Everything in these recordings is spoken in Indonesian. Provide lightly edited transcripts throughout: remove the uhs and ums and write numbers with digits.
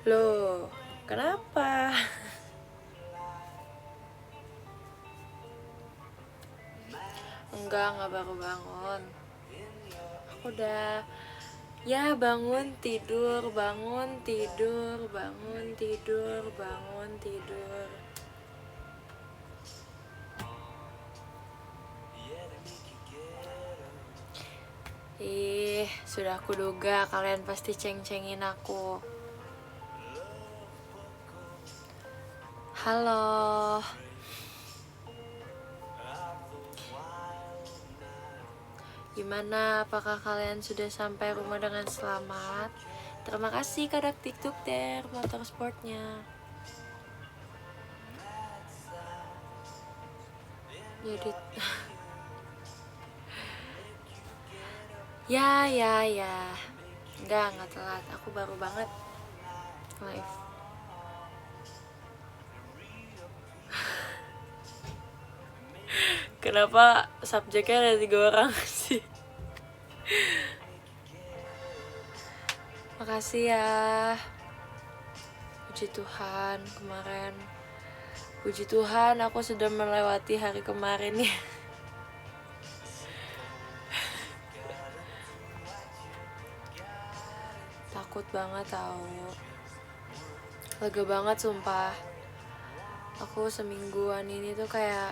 Loh, kenapa? Enggak baru bangun. Aku udah bangun tidur, bangun tidur, bangun tidur, bangun tidur. Sudah aku duga kalian pasti ceng-cengin aku. Halo. Gimana? Apakah kalian sudah sampai rumah dengan selamat? Terima kasih Kadak TikTok der motorsportnya. Jadi ya. Enggak telat. Aku baru banget live. Kenapa subjeknya ada 3 orang sih? Makasih ya. Puji Tuhan kemarin. Puji Tuhan aku sudah melewati hari kemarin ya. Takut banget tau. Lega banget sumpah. Aku semingguan ini tuh kayak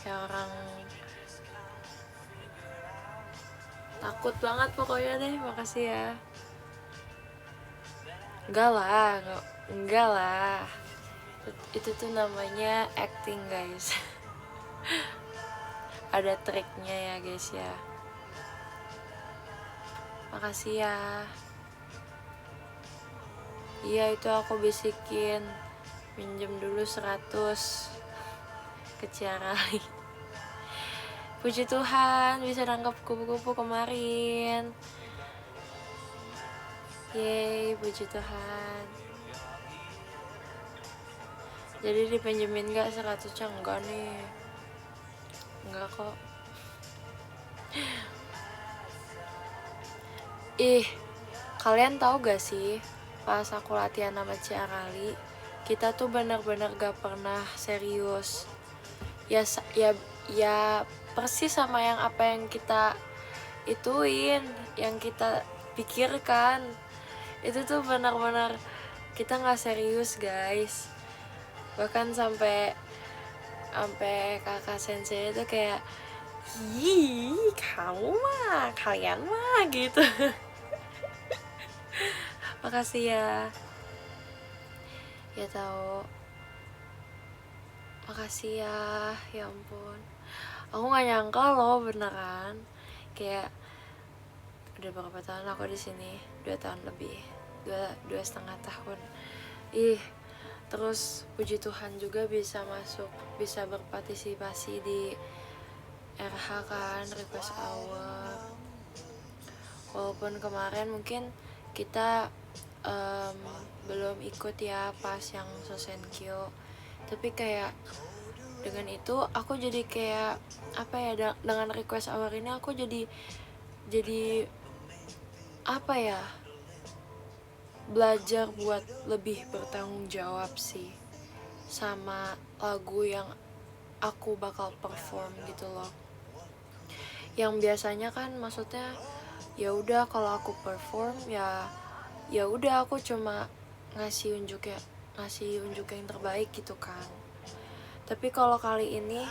orang takut banget pokoknya deh. Makasih ya. Enggak lah. Itu tuh namanya acting guys. Ada triknya ya guys ya. Makasih ya. Iya itu aku bisikin minjem dulu 100 ke Ciarali. Puji Tuhan bisa nangkep kupu-kupu kemarin. Yeay, puji Tuhan. Jadi dipinjemin gak 100-nya? Enggak nih. Enggak kok. Kalian tahu gak sih, pas aku latihan sama Ciarali, kita tuh benar-benar gak pernah serius. Ya persis sama yang apa yang kita ituin, yang kita pikirkan. Itu tuh benar-benar kita nggak serius guys. Bahkan sampai kakak sensei itu kayak, kalian mah gitu. Makasih ya. Ya tahu. Makasih ya ampun. Aku nggak nyangka loh beneran. Kayak udah berapa tahun aku di sini? 2 tahun lebih. 2,5 tahun. Terus puji Tuhan juga bisa masuk, bisa berpartisipasi di RH kan, request hour. Walaupun kemarin mungkin kita belum ikut ya pas yang Sosenkyo, tapi kayak dengan itu aku jadi kayak apa ya, dengan request hour ini aku jadi apa ya, belajar buat lebih bertanggung jawab sih sama lagu yang aku bakal perform gitu loh. Yang biasanya kan maksudnya ya udah kalau aku perform ya udah aku cuma ngasih unjuk yang terbaik gitu kan. Tapi kalau kali ini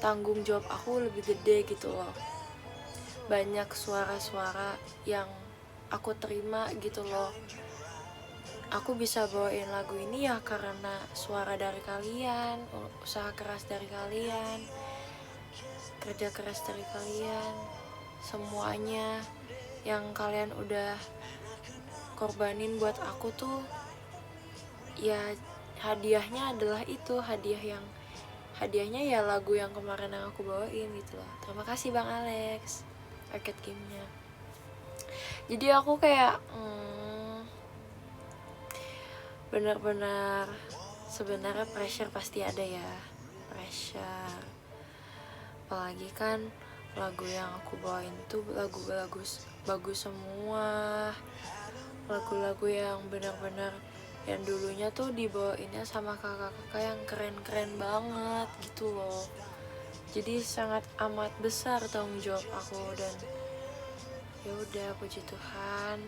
tanggung jawab aku lebih gede gitu loh. Banyak suara-suara yang aku terima gitu loh. Aku bisa bawain lagu ini ya karena suara dari kalian, usaha keras dari kalian, kerja keras dari kalian, semuanya yang kalian udah korbanin buat aku tuh. Ya hadiahnya adalah itu, hadiahnya ya lagu yang kemarin yang aku bawain gitu loh. Terima kasih Bang Alex, arcade gamenya. Jadi aku kayak benar-benar sebenarnya pressure pasti ada ya, pressure. Apalagi kan lagu yang aku bawain tuh lagu bagus semua, lagu-lagu yang benar-benar yang dulunya tuh dibawainnya sama kakak-kakak yang keren-keren banget gitu loh. Jadi sangat amat besar tanggung jawab aku, dan ya udah, puji Tuhan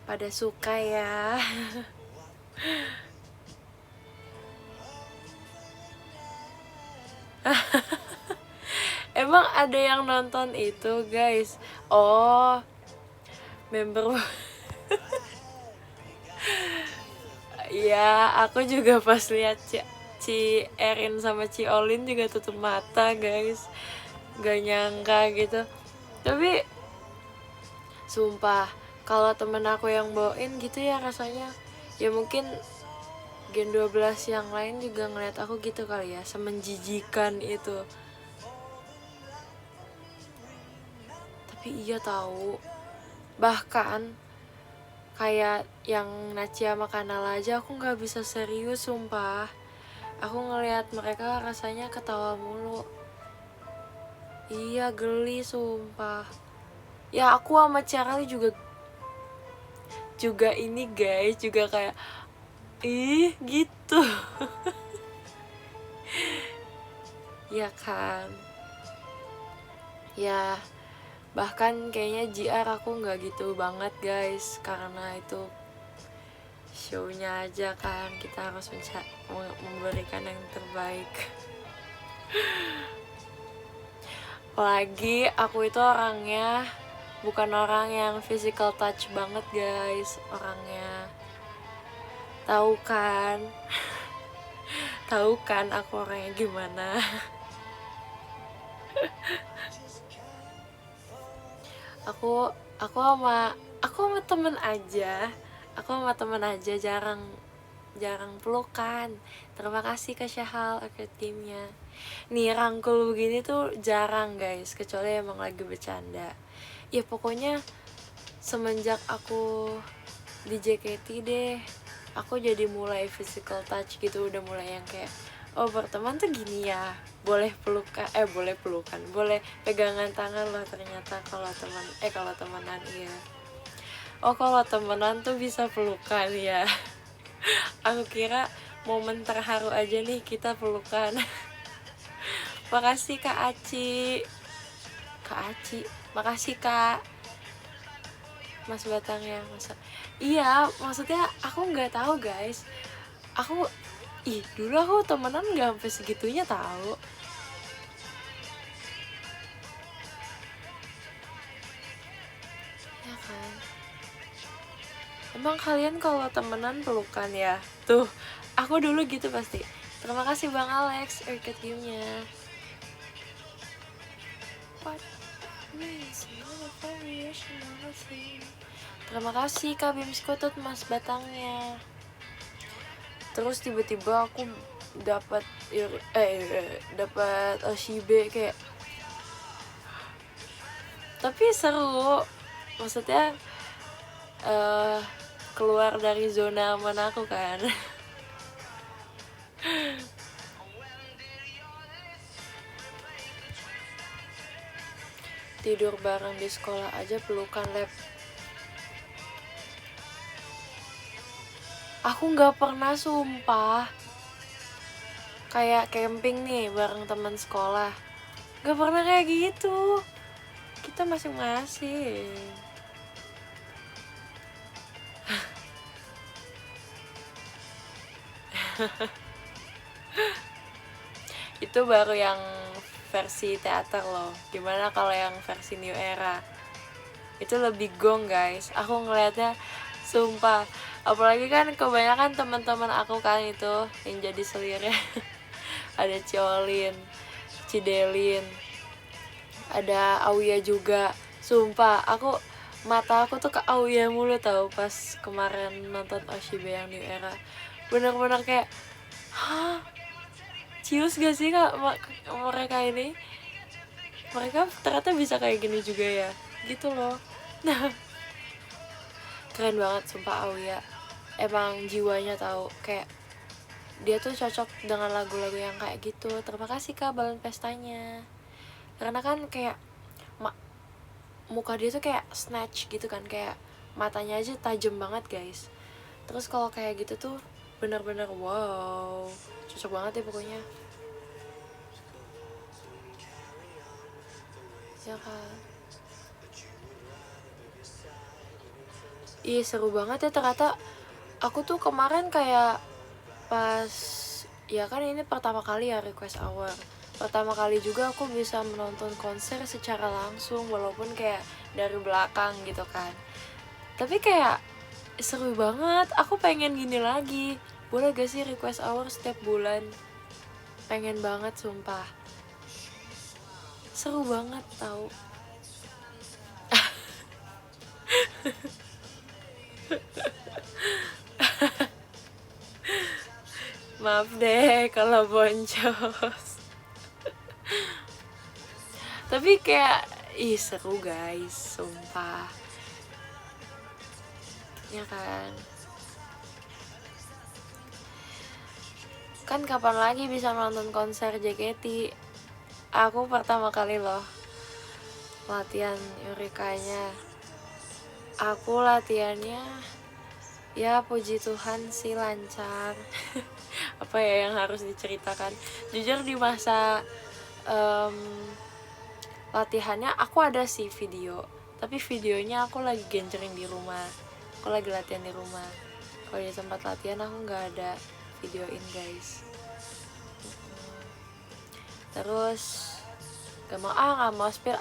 pada suka ya. Emang ada yang nonton itu, guys? Oh, member. Ya, aku juga pas lihat Ci Erin sama Ci Olin juga tutup mata, guys. Gak nyangka gitu. Tapi sumpah, kalau temen aku yang bawain gitu ya rasanya, ya mungkin Gen 12 yang lain juga ngeliat aku gitu kali ya, semenjijikan itu. Tapi iya tahu, bahkan kayak yang Nacia sama Kanala aja aku nggak bisa serius, sumpah. Aku ngeliat mereka rasanya ketawa mulu. Iya, geli sumpah. Ya aku sama Charlie juga ini, guys, juga kayak ih gitu. Ya kan. Ya bahkan kayaknya JR aku nggak gitu banget, guys, karena itu show-nya aja kan, kita harus memberikan yang terbaik. Apalagi aku itu orangnya bukan orang yang physical touch banget, guys, orangnya. Tahu kan? Tahu kan aku orangnya gimana? aku aku sama temen aja. Aku sama temen aja jarang pelukan. Terima kasih ke Syahal, ke timnya. Nih, rangkul begini tuh jarang, guys, kecuali emang lagi bercanda. Ya pokoknya semenjak aku di JKT deh, aku jadi mulai physical touch gitu, udah mulai yang kayak, oh berteman tuh gini ya, boleh pelukan, boleh pegangan tangan loh ternyata kalau temenan, iya. Oh kalau temenan tuh bisa pelukan ya. Aku kira momen terharu aja nih kita pelukan. Makasih Kak Aci. Makasih Kak Mas Batangnya. Iya, maksudnya aku nggak tahu, guys. Aku dulu aku temenan nggak sampai segitunya tahu. Ya kan. Emang kalian kalau temenan pelukan ya? Tuh, aku dulu gitu pasti. Terima kasih Bang Alex, Orchid Game-nya. Terima kasih Kak Bim Skutut, Mas Batangnya. Terus tiba-tiba aku dapat Oshibe kayak, tapi seru, maksudnya keluar dari zona aman aku kan. Tidur bareng di sekolah aja pelukan lab. Aku nggak pernah, sumpah. Kayak camping nih bareng teman sekolah, nggak pernah kayak gitu. Kita masing-masing. Itu baru yang versi teater loh. Gimana kalau yang versi New Era? Itu lebih gong, guys. Aku ngeliatnya sumpah. Apalagi kan kebanyakan teman-teman aku kan itu yang jadi selirnya. Ada Ciolin, Cidelin, ada Auya juga. Sumpah, mata aku tuh ke Auya mulu tahu pas kemarin nonton Oshibe yang New Era. Bener-bener kayak, hah, cius gak sih kak mereka ini? Mereka ternyata bisa kayak gini juga ya, gitu loh. Keren banget sumpah Auya. Emang jiwanya tahu, kayak dia tuh cocok dengan lagu-lagu yang kayak gitu. Terima kasih Kak Balon Pestanya. Karena kan kayak muka dia tuh kayak snatch gitu kan, kayak matanya aja tajam banget, guys. Terus kalau kayak gitu tuh bener-bener wow, cocok banget ya pokoknya. Ya kan. Ih seru banget ya ternyata. Aku tuh kemarin kayak pas, ya kan ini pertama kali ya request hour. Pertama kali juga aku bisa menonton konser secara langsung walaupun kayak dari belakang gitu kan. Tapi kayak seru banget, aku pengen gini lagi. Boleh gak sih request hour setiap bulan? Pengen banget sumpah. Seru banget tau. Maaf deh kalau boncos. Tapi kayak seru guys, sumpah. Ya kan. Kan kapan lagi bisa nonton konser JKT? Aku pertama kali loh latihan Eureka-nya. Aku latihannya ya puji Tuhan sih lancar. Apa ya yang harus diceritakan? Jujur di masa latihannya aku ada sih video, tapi videonya aku lagi genjreng di rumah. Aku lagi latihan di rumah. Kalau di tempat latihan aku nggak ada videoin guys. Terus nggak mau spill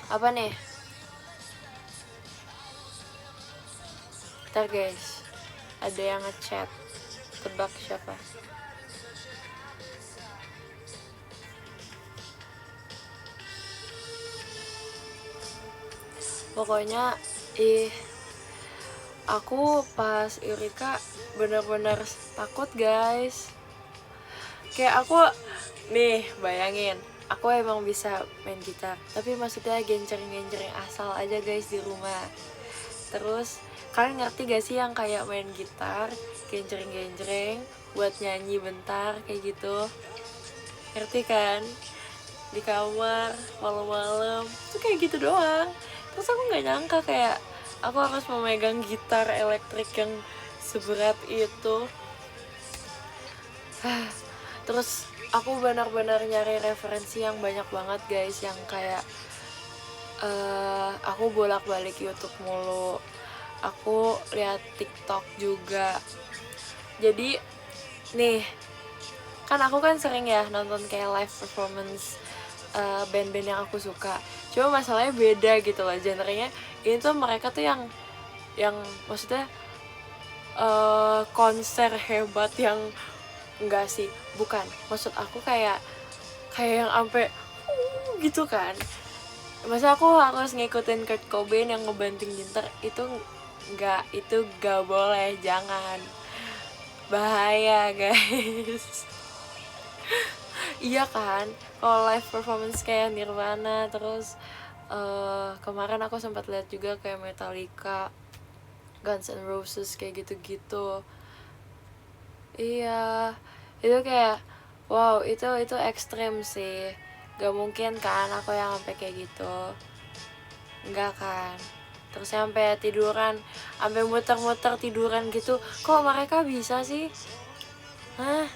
apa nih? Ntar guys, ada yang ngechat. Tebak siapa? Pokoknya aku pas Eureka bener-bener takut guys. Kayak aku nih bayangin, aku emang bisa main gitar, tapi maksudnya genjreng-genjreng asal aja guys di rumah. Terus kalian ngerti gak sih yang kayak main gitar genjreng-genjreng buat nyanyi bentar kayak gitu? Ngerti kan? Di kamar malam-malam tuh kayak gitu doang. Terus aku nggak nyangka kayak aku harus memegang gitar elektrik yang seberat itu. Terus aku benar-benar nyari referensi yang banyak banget guys, yang kayak aku bolak-balik YouTube mulu, aku lihat TikTok juga. Jadi nih kan aku kan sering ya nonton kayak live performance band-band yang aku suka. Cuma masalahnya beda gitu loh genrenya. Ini tuh mereka tuh yang maksudnya konser hebat yang enggak sih, bukan. Maksud aku kayak yang ampe gitu kan. Masa aku harus ngikutin Kurt Cobain yang ngebanting gitar, itu gak boleh, jangan. Bahaya guys. Iya kan, kalau live performance kayak Nirvana, terus kemarin aku sempat lihat juga kayak Metallica, Guns N' Roses kayak gitu-gitu. Iya, itu kayak wow, itu ekstrem sih. Gak mungkin kan aku yang sampai kayak gitu. Enggak kan. Terus sampai tiduran, sampai muter-muter tiduran gitu. Kok mereka bisa sih? Hah?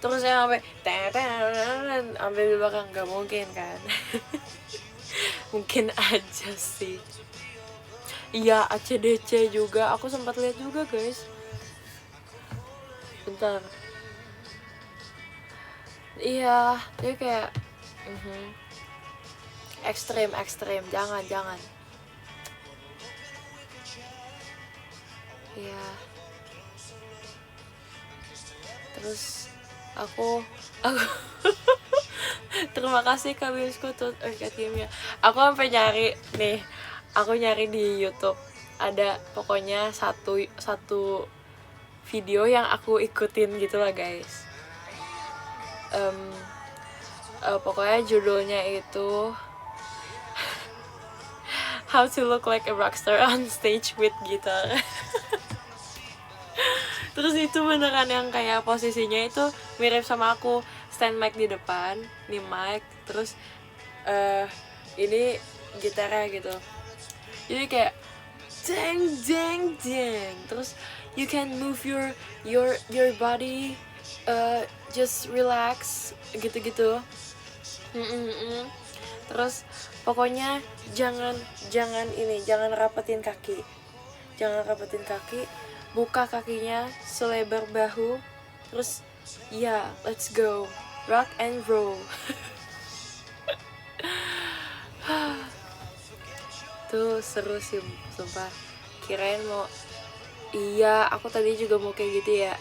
Terus saya sampai sampai di belakang, nggak mungkin kan. Mungkin aja sih. Iya, ACDC juga aku sempat lihat juga guys. Bentar. Iya, dia kayak ekstrem, jangan. Iya. Terus aku terima kasih Kak Biusku tuh timnya. Aku sampai nyari nih, aku nyari di YouTube, ada pokoknya satu video yang aku ikutin gitu lah guys. Pokoknya judulnya itu How to Look Like a Rockstar on Stage with Guitar. Terus itu beneran yang kayak posisinya itu mirip sama aku, stand mic di depan, nih mic, terus ini gitarnya gitu. Jadi kayak dang dang dang, terus you can move your body, just relax gitu-gitu. Terus pokoknya jangan rapetin kaki, buka kakinya selebar bahu, terus ya let's go rock and roll. Tuh seru sih sumpah. Kirain mau, iya aku tadi juga mau kayak gitu ya,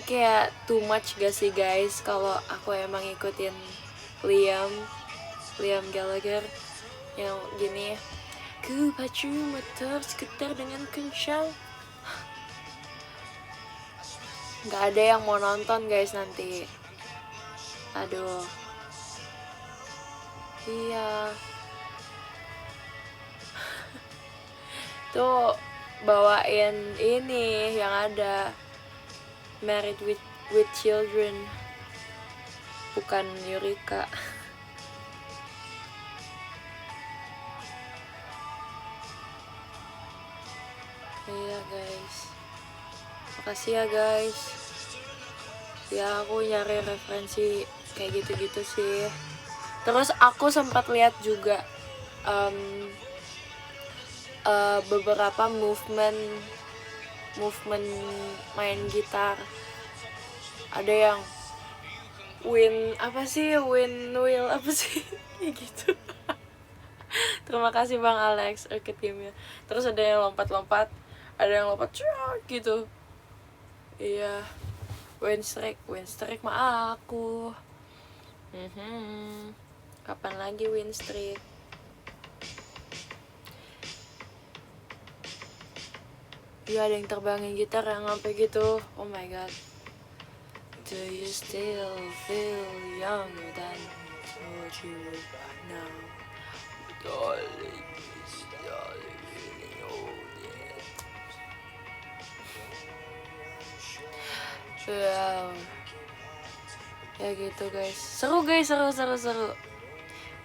kayak too much gak sih guys kalau aku emang ikutin Liam Gallagher yang gini, ku pacu motor sekitar dengan kencang. Nggak ada yang mau nonton guys nanti, aduh. Iya tuh bawain ini yang ada Married with Children, bukan Yurika. Iya guys, makasih ya guys. Ya aku nyari referensi kayak gitu-gitu sih. Terus aku sempat lihat juga beberapa movement main gitar. Ada yang wheel apa sih kayak gitu. Terima kasih Bang Alex Arcade Game-nya. Terus ada yang lompat-lompat, ada yang lompat gitu. Iya, Win Streak mah aku. Kapan lagi win streak? Iya ada yang terbangin gitar yang sampai gitu. Oh my god. Do you still feel younger than what you were by now? Darling, really old yet. Wow. Ya gitu guys. Seru guys, seru.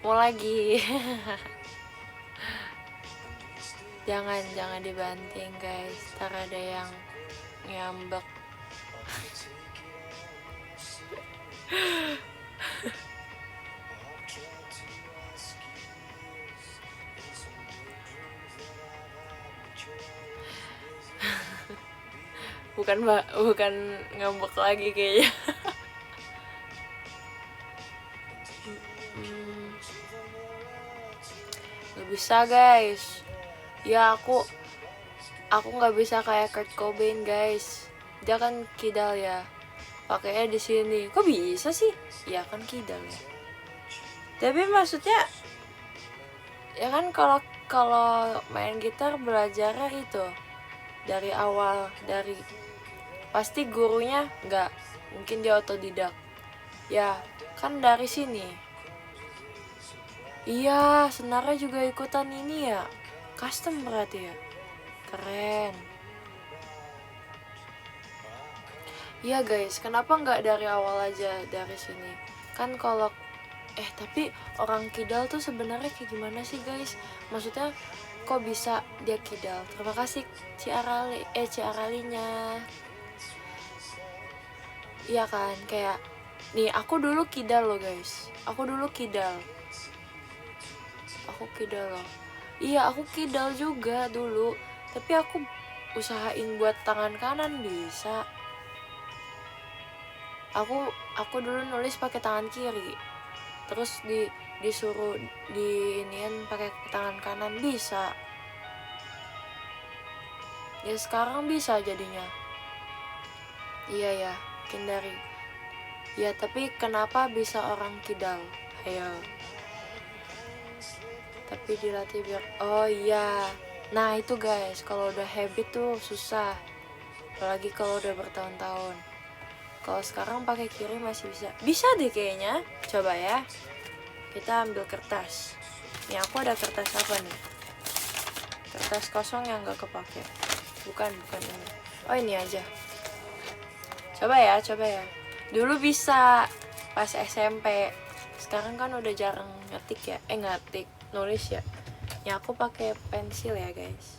Mau lagi. jangan dibanting guys, ntar ada yang ngambek. bukan ngambek lagi kayaknya. Gak bisa guys. Ya aku nggak bisa kayak Kurt Cobain guys. Dia kan kidal ya, pakainya di sini. Kok bisa sih? Ya kan kidal ya. Tapi maksudnya ya kan kalau main gitar belajarnya itu dari awal, dari pasti gurunya nggak mungkin dia otodidak. Ya kan dari sini. Iya, senarnya juga ikutan ini ya. Custom berarti ya. Keren. Iya guys, kenapa nggak dari awal aja dari sini? Kan kalau tapi orang kidal tuh sebenarnya kayak gimana sih guys? Maksudnya kok bisa dia kidal? Terima kasih Ci Aralinya. Iya kan, kayak nih aku dulu kidal loh guys. Aku kidal loh. Iya aku kidal juga dulu, tapi aku usahain buat tangan kanan bisa. Aku dulu nulis pakai tangan kiri, terus disuruh diiniin pakai tangan kanan bisa. Ya sekarang bisa jadinya. Iya ya, Kendari. Ya tapi kenapa bisa orang kidal? Ayo. Tapi dilatih biar, oh iya. Nah itu guys, kalau udah habit tuh susah, apalagi kalau udah bertahun-tahun. Kalau sekarang pakai kiri masih bisa deh kayaknya. Coba ya, kita ambil kertas. Nih aku ada kertas apa nih? Kertas kosong yang gak kepake. Bukan ini. Oh ini aja. Coba ya. Dulu bisa pas SMP. Sekarang kan udah jarang ngetik ya. Nulis ya. Ya aku pakai pensil ya guys.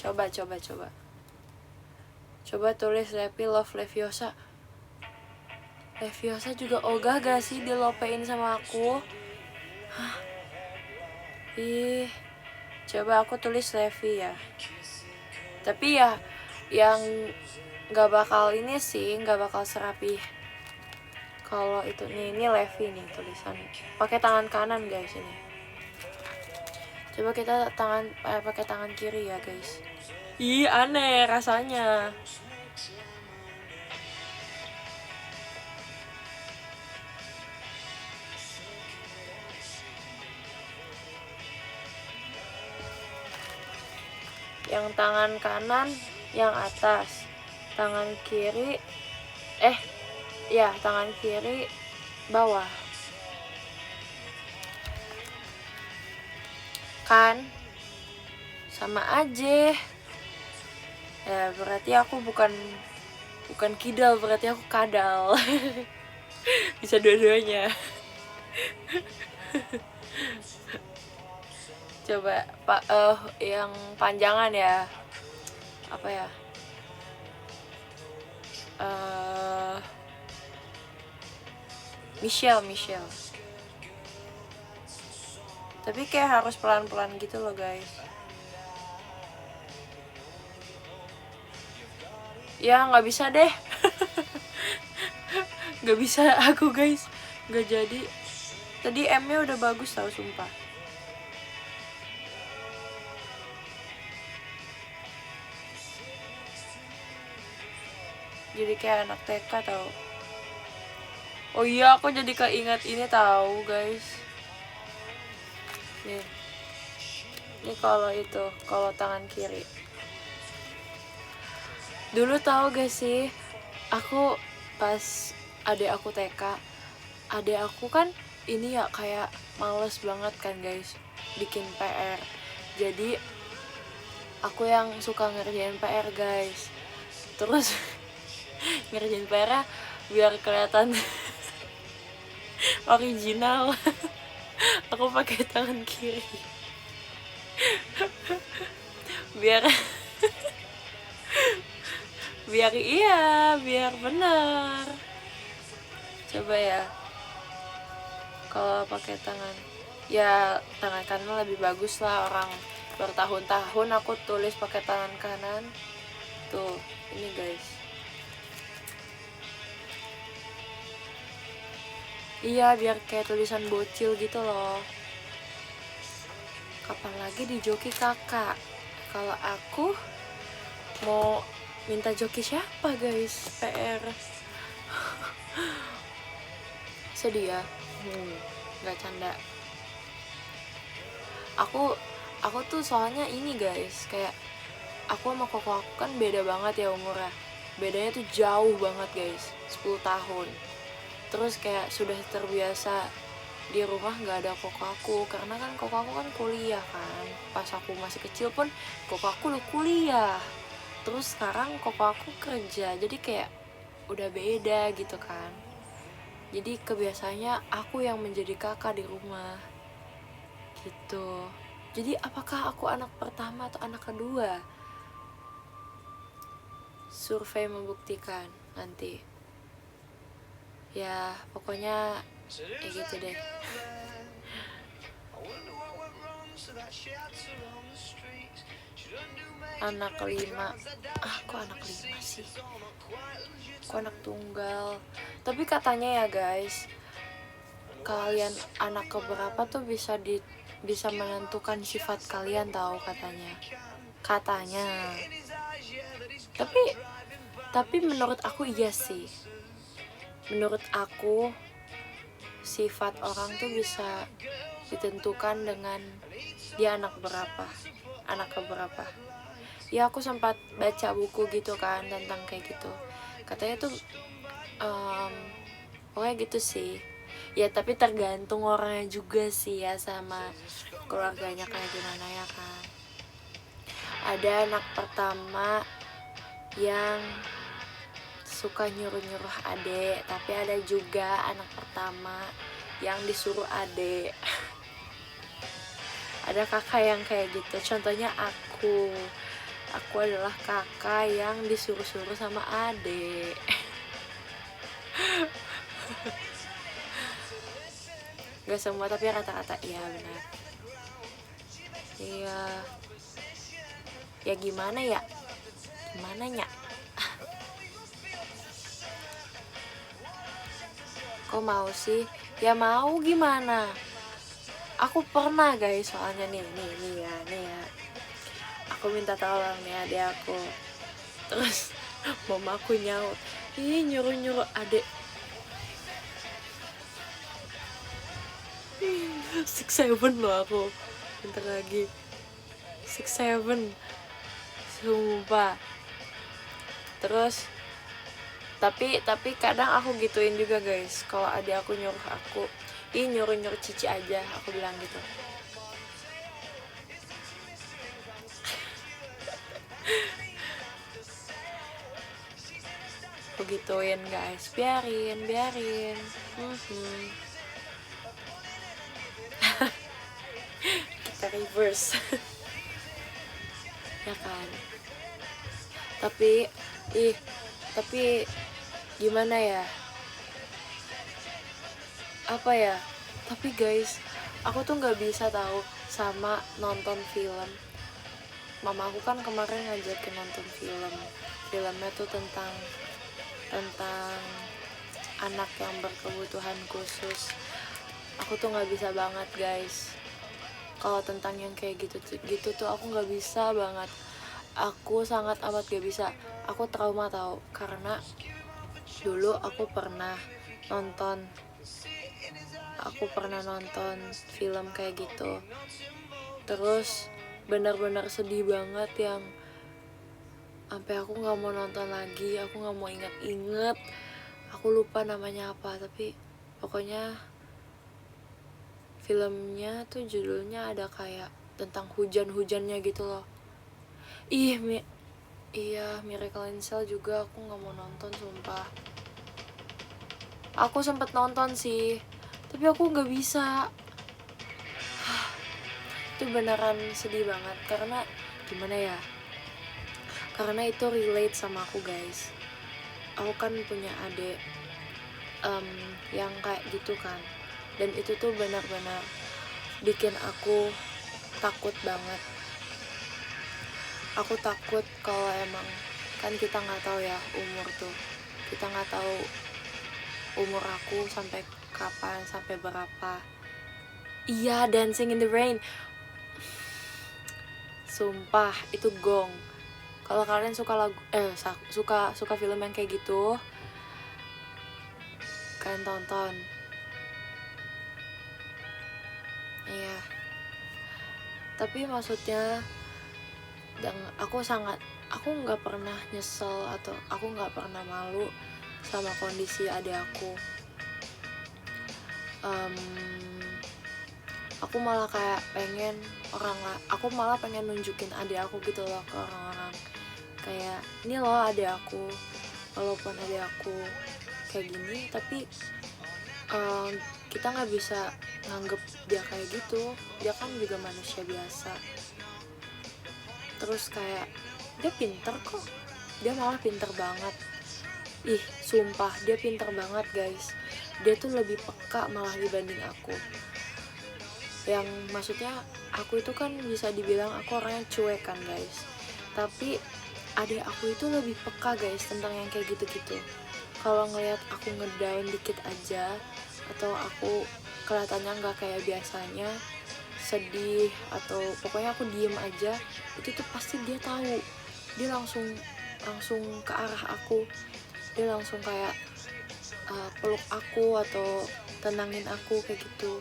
Coba tulis Levi love Leviosa. Leviosa juga ogah gak sih dilopein sama aku? Hah? Ih, coba aku tulis Levi ya. Tapi ya yang gak bakal ini sih, gak bakal serapi kalau itu. Ini Levi nih tulisan. Pakai tangan kanan guys ini. Coba kita pakai tangan kiri ya guys. Ih, aneh rasanya. Yang tangan kanan yang atas, tangan kiri tangan kiri bawah. Kan sama aja. Ya berarti aku bukan kidal, berarti aku kadal. Bisa dua-duanya. Coba yang panjangan ya. Apa ya? Michelle. Tapi kayak harus pelan-pelan gitu loh guys. Ya nggak bisa deh. Nggak bisa aku guys. Nggak jadi. Tadi M-nya udah bagus tau sumpah. Jadi kayak anak TK tau. Oh iya, aku jadi keinget ini tahu guys. Nih. Ini kalau tangan kiri. Dulu tahu gak sih, aku pas adek aku TK, adek aku kan ini ya kayak males banget kan guys bikin PR. Jadi aku yang suka ngerjain PR guys. Terus ngerjain PR biar kelihatan original. Aku pakai tangan kiri. biar biar benar. Coba ya, kalau pakai tangan kanan lebih bagus lah. Orang bertahun-tahun aku tulis pakai tangan kanan. Tuh, ini guys. Iya, biar kayak tulisan bocil gitu loh. Kapan lagi di joki kakak? Kalau aku mau minta joki siapa guys? PR. Sedih ya? Gak canda. Aku tuh soalnya ini guys, kayak aku sama koko aku kan beda banget ya umurnya. Bedanya tuh jauh banget guys, 10 tahun. Terus kayak sudah terbiasa di rumah gak ada koko aku, karena kan koko aku kan kuliah kan. Pas aku masih kecil pun koko aku udah kuliah. Terus sekarang koko aku kerja, jadi kayak udah beda gitu kan. Jadi kebiasaannya aku yang menjadi kakak di rumah gitu. Jadi apakah aku anak pertama atau anak kedua? Survei membuktikan nanti. Ya pokoknya gitu deh. Anak kelima. Kok anak 5 sih? Kok anak tunggal? Tapi katanya ya guys, kalian anak keberapa tuh bisa menentukan sifat kalian tahu katanya. Tapi menurut aku iya sih. Menurut aku sifat orang tuh bisa ditentukan dengan dia anak keberapa. Ya aku sempat baca buku gitu kan tentang kayak gitu. Katanya tuh pokoknya gitu sih. Ya tapi tergantung orangnya juga sih ya, sama keluarganya kayak gimana ya kan. Ada anak pertama yang suka nyuruh-nyuruh adek, tapi ada juga anak pertama yang disuruh adek. ada kakak yang kayak gitu. Contohnya aku adalah kakak yang disuruh-suruh sama adek. Gak semua tapi rata-rata iya benar. Iya, ya gimana ya, kok mau sih, ya mau gimana. Aku pernah guys, soalnya nih ya, aku minta tolong nih adek aku, terus mamaku nyaut, ih nyuruh adek 6'7" loh aku, bentar lagi 6'7", sumpah. Terus tapi kadang aku gituin juga guys, kalau adik aku nyuruh aku, ih nyuruh Cici aja, aku bilang gitu. Aku gituin guys, biarin kita reverse. Ya kan, tapi gimana ya, apa ya, tapi guys, aku tuh nggak bisa tahu sama nonton film. Mama aku kan kemarin ngajakin nonton filmnya tuh tentang anak yang berkebutuhan khusus. Aku tuh nggak bisa banget guys, kalau tentang yang kayak gitu tuh aku nggak bisa banget. Aku sangat amat gak bisa. Aku trauma tau, karena dulu aku pernah nonton film kayak gitu, terus benar-benar sedih banget yang sampai aku nggak mau nonton lagi, aku nggak mau inget. Aku lupa namanya apa, tapi pokoknya filmnya tuh judulnya ada kayak tentang hujannya gitu loh. Iya, Miracle in Cell juga aku nggak mau nonton, sumpah. Aku sempet nonton sih, tapi aku nggak bisa. Itu beneran sedih banget, karena gimana ya, karena itu relate sama aku guys. Aku kan punya adik yang kayak gitu kan, dan itu tuh benar-benar bikin aku takut banget. Aku takut kalau emang, kan kita nggak tahu ya umur tuh, kita nggak tahu umur aku sampai kapan, sampai berapa. Iya, Dancing in the Rain, sumpah itu gong. Kalau kalian suka suka film yang kayak gitu, kalian tonton. Iya, tapi maksudnya aku nggak pernah nyesel atau aku nggak pernah malu sama kondisi adik aku. Aku malah kayak aku malah pengen nunjukin adik aku gitu loh ke orang-orang, kayak ini loh adik aku, walaupun adik aku kayak gini, tapi kita nggak bisa nganggep dia kayak gitu, dia kan juga manusia biasa. Terus kayak dia pinter kok, dia malah pinter banget. Sumpah dia pinter banget guys, dia tuh lebih peka malah dibanding aku. Yang maksudnya aku itu kan bisa dibilang aku orangnya cuek kan guys, tapi adik aku itu lebih peka guys tentang yang kayak gitu-gitu. Kalau ngeliat aku ngedown dikit aja, atau aku kelihatannya nggak kayak biasanya, sedih, atau pokoknya aku diem aja, itu tuh pasti dia tahu. Dia langsung ke arah aku, dia langsung kayak peluk aku atau tenangin aku kayak gitu.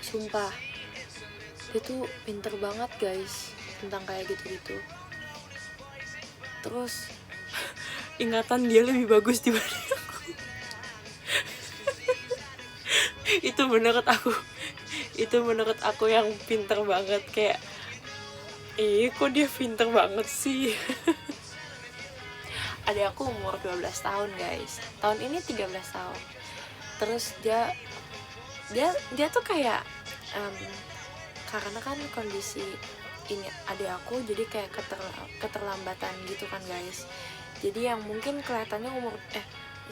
Sumpah dia tuh pinter banget guys tentang kayak gitu-gitu. Terus ingatan dia lebih bagus dibanding aku. Itu menurut aku yang pinter banget, kayak kok dia pinter banget sih. Adik aku umur 12 tahun guys, tahun ini 13 tahun. Terus dia tuh kayak karena kan kondisi ini adik aku jadi kayak keterlambatan gitu kan guys. Jadi yang mungkin kelihatannya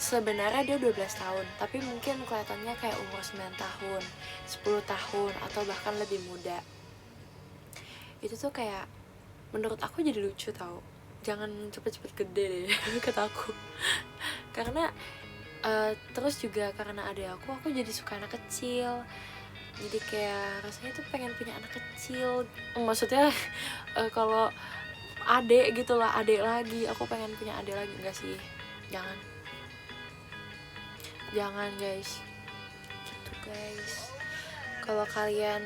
sebenarnya dia 12 tahun, tapi mungkin kelihatannya kayak umur 9 tahun, 10 tahun, atau bahkan lebih muda. Itu tuh kayak, menurut aku jadi lucu tau. Jangan cepet-cepet gede deh, kata aku. Karena, terus juga karena ada aku jadi suka anak kecil. Jadi kayak rasanya tuh pengen punya anak kecil. Maksudnya, kalau adek gitu lah, adek lagi. Aku pengen punya adek lagi, enggak sih? Jangan guys, gitu guys. Kalau kalian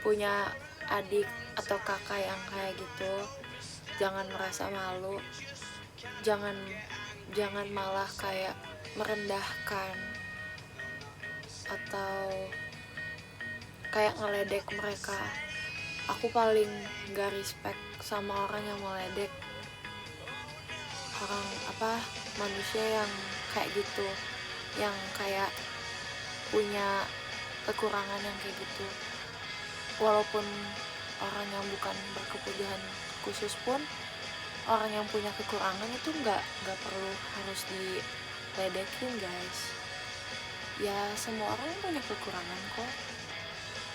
punya adik atau kakak yang kayak gitu, jangan merasa malu, jangan malah kayak merendahkan atau kayak ngeledek mereka. Aku paling gak respect sama orang yang meledek manusia yang kayak gitu, yang kayak punya kekurangan yang kayak gitu. Walaupun orang yang bukan berkebutuhan khusus pun, orang yang punya kekurangan itu nggak perlu harus diledekin guys. Ya semua orang punya kekurangan kok,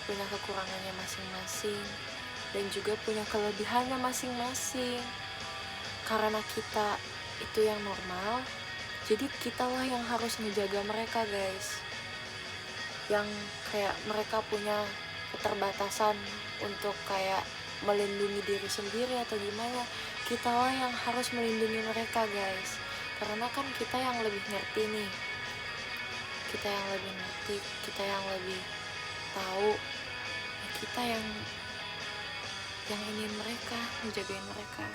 punya kekurangannya masing-masing dan juga punya kelebihannya masing-masing. Karena kita itu yang normal, jadi kitalah yang harus ngejaga mereka guys. Yang kayak mereka punya keterbatasan untuk kayak melindungi diri sendiri atau gimana, kitalah yang harus melindungi mereka guys. Karena kan kita yang lebih ngerti nih, kita yang lebih ngerti, kita yang lebih tahu, kita yang ingin mereka, menjagain mereka.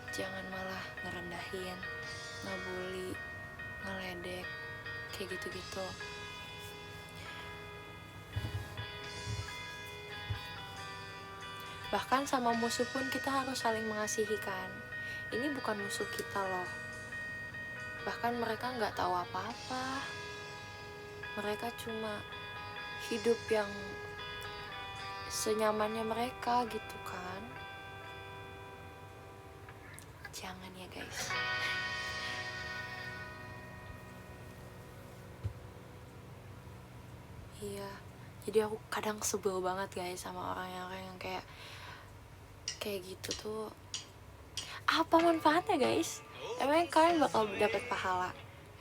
Jangan malah ngerendahin, ngebully, ngeledek, kayak gitu-gitu. Bahkan sama musuh pun kita harus saling mengasihi kan. Ini bukan musuh kita loh. Bahkan mereka gak tahu apa-apa. Mereka cuma hidup yang senyamannya mereka gitu kan. Jangan ya guys. Iya, jadi aku kadang sebel banget guys sama orang-orang yang kayak gitu tuh. Apa manfaatnya guys? Emangnya kalian bakal dapat pahala?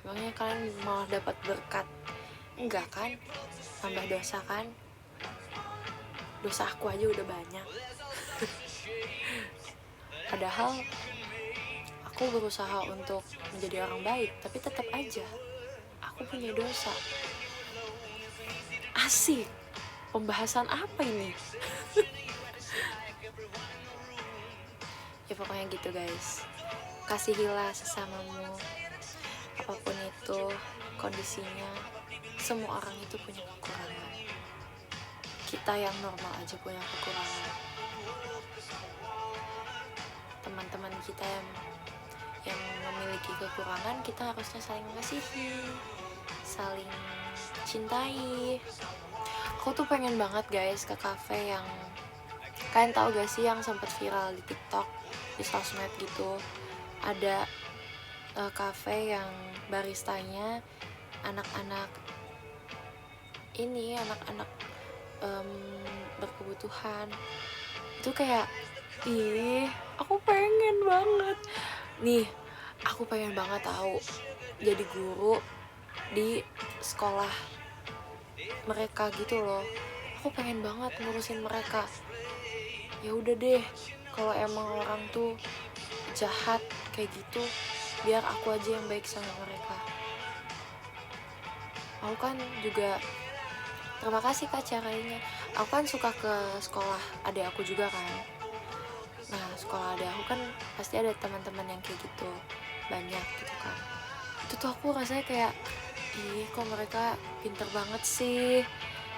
Emangnya kalian malah dapat berkat? Enggak kan? Tambah dosa kan? Dosa aku aja udah banyak. Padahal aku berusaha untuk menjadi orang baik, tapi tetap aja aku punya dosa. Asik. Pembahasan apa ini? Ya pokoknya gitu guys. Kasihilah sesamamu, apapun itu kondisinya. Semua orang itu punya kekurangan. Kita yang normal aja punya kekurangan. Teman-teman kita yang memiliki kekurangan, kita harusnya saling mengasihi, saling cintai. Aku tuh pengen banget guys ke cafe yang kalian tahu gak sih, yang sempat viral di TikTok, di sosmed gitu. Ada cafe yang baristanya anak-anak berkebutuhan. Itu kayak aku pengen banget nih, aku pengen banget tahu jadi guru di sekolah mereka gitu loh. Aku pengen banget ngurusin mereka. Ya udah deh, kalau emang orang tuh jahat kayak gitu, biar aku aja yang baik sama mereka. Aku kan juga terima kasih Kak caranya. Aku kan suka ke sekolah adik aku juga kan. Nah sekolah adik aku kan pasti ada teman-teman yang kayak gitu, banyak gitu kan. Itu tuh aku rasanya kayak kok mereka pinter banget sih.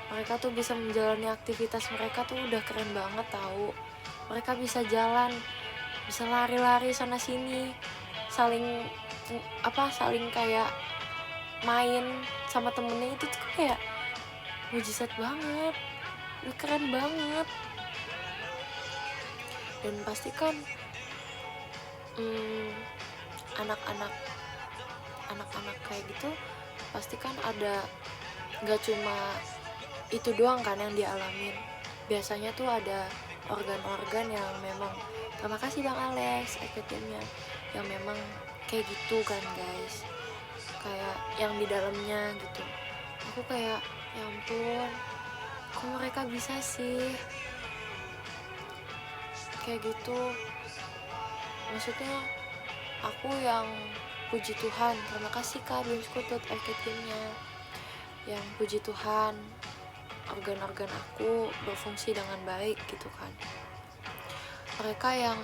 Mereka tuh bisa menjalani aktivitas mereka tuh udah keren banget tahu. Mereka bisa jalan, bisa lari-lari sana sini, saling kayak main sama temennya. Itu tuh kayak mujizat banget, udah keren banget. Dan pastikan anak-anak anak-anak kayak gitu pastikan ada, nggak cuma itu doang kan yang dialamin. Biasanya tuh ada organ-organ yang memang, terima kasih Bang Alex eketimnya, yang memang kayak gitu kan guys, kayak yang di dalamnya gitu. Aku kayak, ya ampun, kok mereka bisa sih kayak gitu. Maksudnya aku yang puji Tuhan, terima kasih Kak Bimskut.eketimnya, yang puji Tuhan organ-organ aku berfungsi dengan baik gitu kan. Mereka yang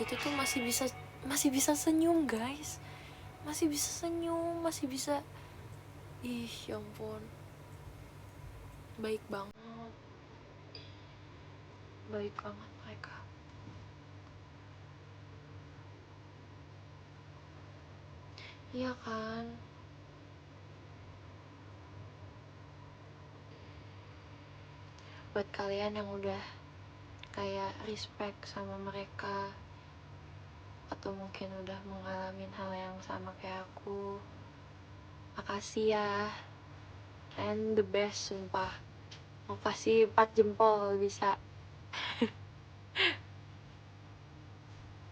gitu tuh masih bisa senyum guys, masih bisa senyum, masih bisa, ih ya ampun, baik banget, baik banget mereka. Iya kan. Buat kalian yang udah kayak respect sama mereka, atau mungkin udah mengalami hal yang sama kayak aku, makasih ya, and the best, sumpah. Mau kasih 4 jempol bisa.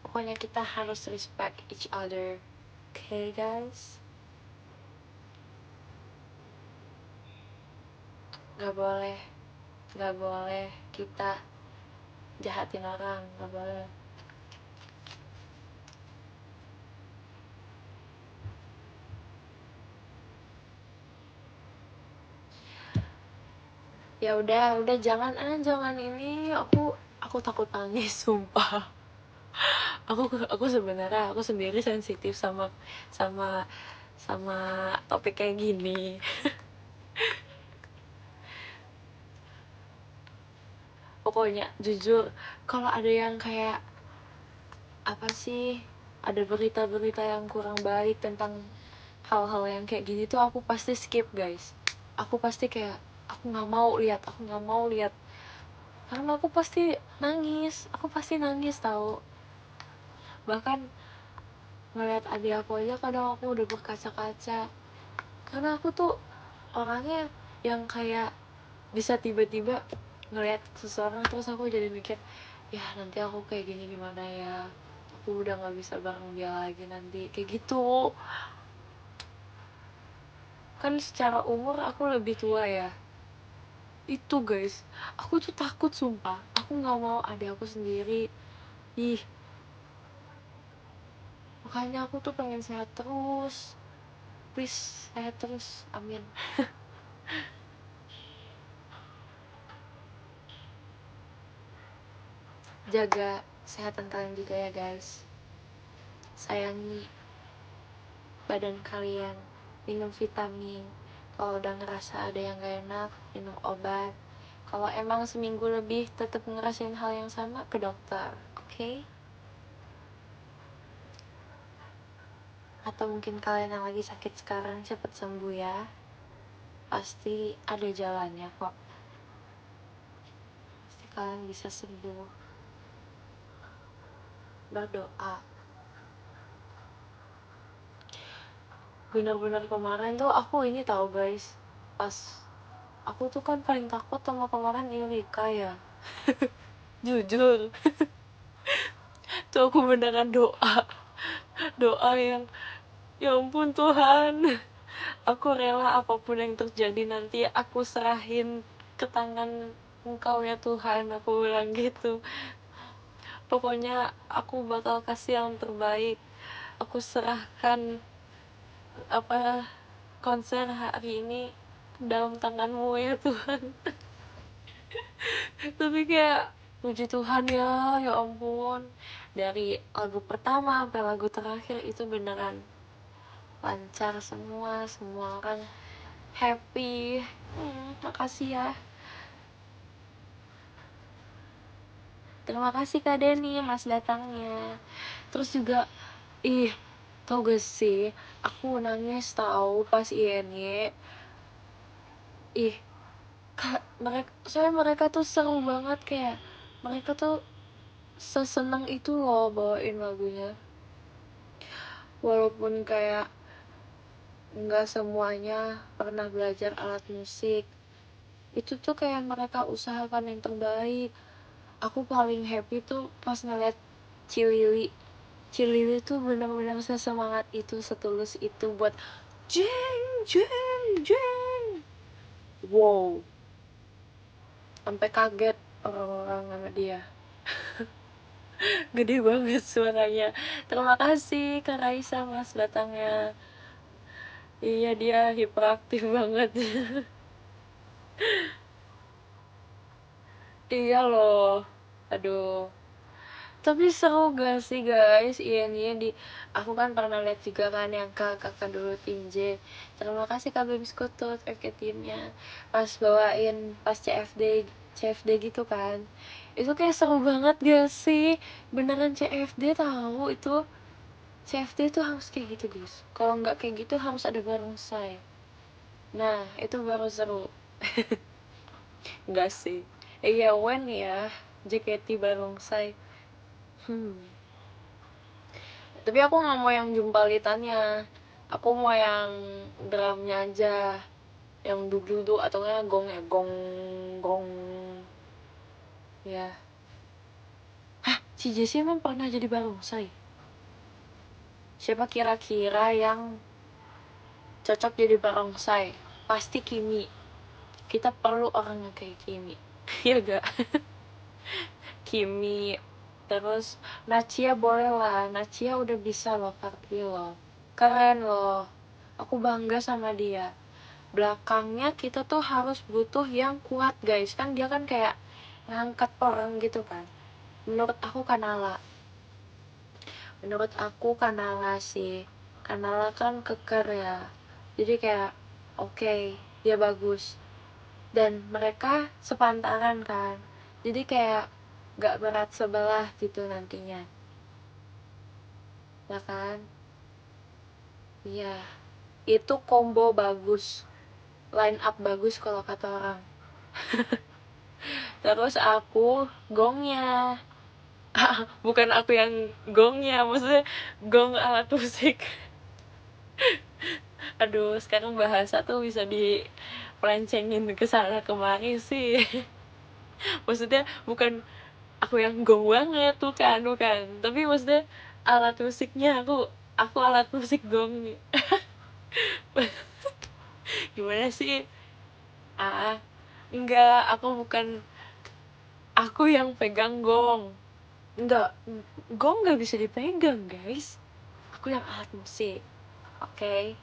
Pokoknya kita harus respect each other, okay guys? Gak boleh kita jahatin orang, gak boleh. Ya udah jangan ini, aku takut nangis sumpah. aku sebenarnya aku sendiri sensitif sama sama sama topik kayak gini. Pokoknya jujur, kalau ada yang kayak apa sih, ada berita-berita yang kurang baik tentang hal-hal yang kayak gini tuh, aku pasti skip guys. Aku pasti kayak, aku nggak mau lihat, karena aku pasti nangis tahu. Bahkan ngeliat adik aku aja kadang aku udah berkaca-kaca, karena aku tuh orangnya yang kayak bisa tiba-tiba ngeliat seseorang terus aku jadi mikir, ya nanti aku kayak gini gimana ya, aku udah nggak bisa bareng dia lagi nanti, kayak gitu. Kan secara umur aku lebih tua ya, itu guys, aku tuh takut sumpah, aku nggak mau adik aku sendiri. Ih, makanya aku tuh pengen sehat terus, please, sehat terus, amin. Jaga kesehatan kalian juga ya guys, sayangi badan kalian, minum vitamin, kalau udah ngerasa ada yang gak enak minum obat, kalau emang seminggu lebih tetap ngerasain hal yang sama, ke dokter, oke? Atau mungkin kalian yang lagi sakit sekarang cepet sembuh ya, pasti ada jalannya kok, pasti kalian bisa sembuh. Berdoa. Bener-bener kemarin tuh aku ini tahu guys, pas aku tuh kan paling takut sama kemarin Ilika ya. Jujur, tuh aku beneran doa yang, ya ampun Tuhan, aku rela apapun yang terjadi nanti aku serahin ke tangan Engkau ya Tuhan, aku bilang gitu. Pokoknya aku bakal kasih yang terbaik, aku serahkan apa konser hari ini dalam tanganmu ya Tuhan. Tapi kayak puji Tuhan ya ampun, dari lagu pertama sampai lagu terakhir itu beneran lancar semua kan happy. Makasih ya, terima kasih Kak Denny mas datangnya. Terus juga tau gak sih, aku nangis tahu pas INY. mereka tuh seru banget, kayak mereka tuh seseneng itu loh bawain lagunya, walaupun kayak nggak semuanya pernah belajar alat musik. Itu tuh kayak mereka usahakan yang terbaik. Aku paling happy tuh pas ngeliat Cilili. Cilili tuh benar-benar sesemangat itu, setulus itu buat jeng jeng jeng. Wow, sampai kaget orang-orang sama dia. Gede banget suaranya. Terima kasih Kak Raisa mas datangnya. Iya, dia hiperaktif banget. Iya loh. Aduh. Tapi seru gak sih guys? Iya nih di aku kan pernah lihat juga kan yang kakak dulu Tinje. Terima kasih Kak Bebis Kutut timnya pas bawain pas CFD gitu kan. Itu kayak seru banget gak sih? Beneran CFD tahu itu. CFD tuh harus kayak gitu guys. Kalau nggak kayak gitu harus ada barongsai. Nah itu baru seru. Enggak sih. Iya when ya JKT barongsai. Tapi aku nggak mau yang jumpalitannya. Aku mau yang drumnya aja, yang duduk atau nggak gong ya, gong gong ya. Hah, si Jessie emang pernah jadi barongsai? Siapa kira-kira yang cocok jadi barongsai? Pasti Kimi. Kita perlu orang yang kayak Kimi. Iya gak? Kimi. Terus Nachia boleh lah. Nachia udah bisa loh Kartwi loh. Keren loh. Aku bangga sama dia. Belakangnya kita tuh harus butuh yang kuat guys. Kan dia kan kayak ngangkat orang gitu kan. Menurut aku Kanala sih. Kanala kan keker ya. Jadi kayak oke, dia bagus. Dan mereka sepantaran kan. Jadi kayak gak berat sebelah gitu nantinya. Ya kan? Iya. Itu combo bagus. Line up bagus kalau kata orang. Terus aku gongnya. Bukan aku yang gongnya, maksudnya gong alat musik. Aduh, sekarang bahasa tuh bisa dipelencengin ke sana kemari sih. Maksudnya bukan aku yang gong banget, bukan. Tapi maksudnya alat musiknya aku alat musik gong. Gimana sih? Enggak, aku yang pegang gong. Enggak, gong nggak bisa dipegang guys. Aku yang alat musik. Oke.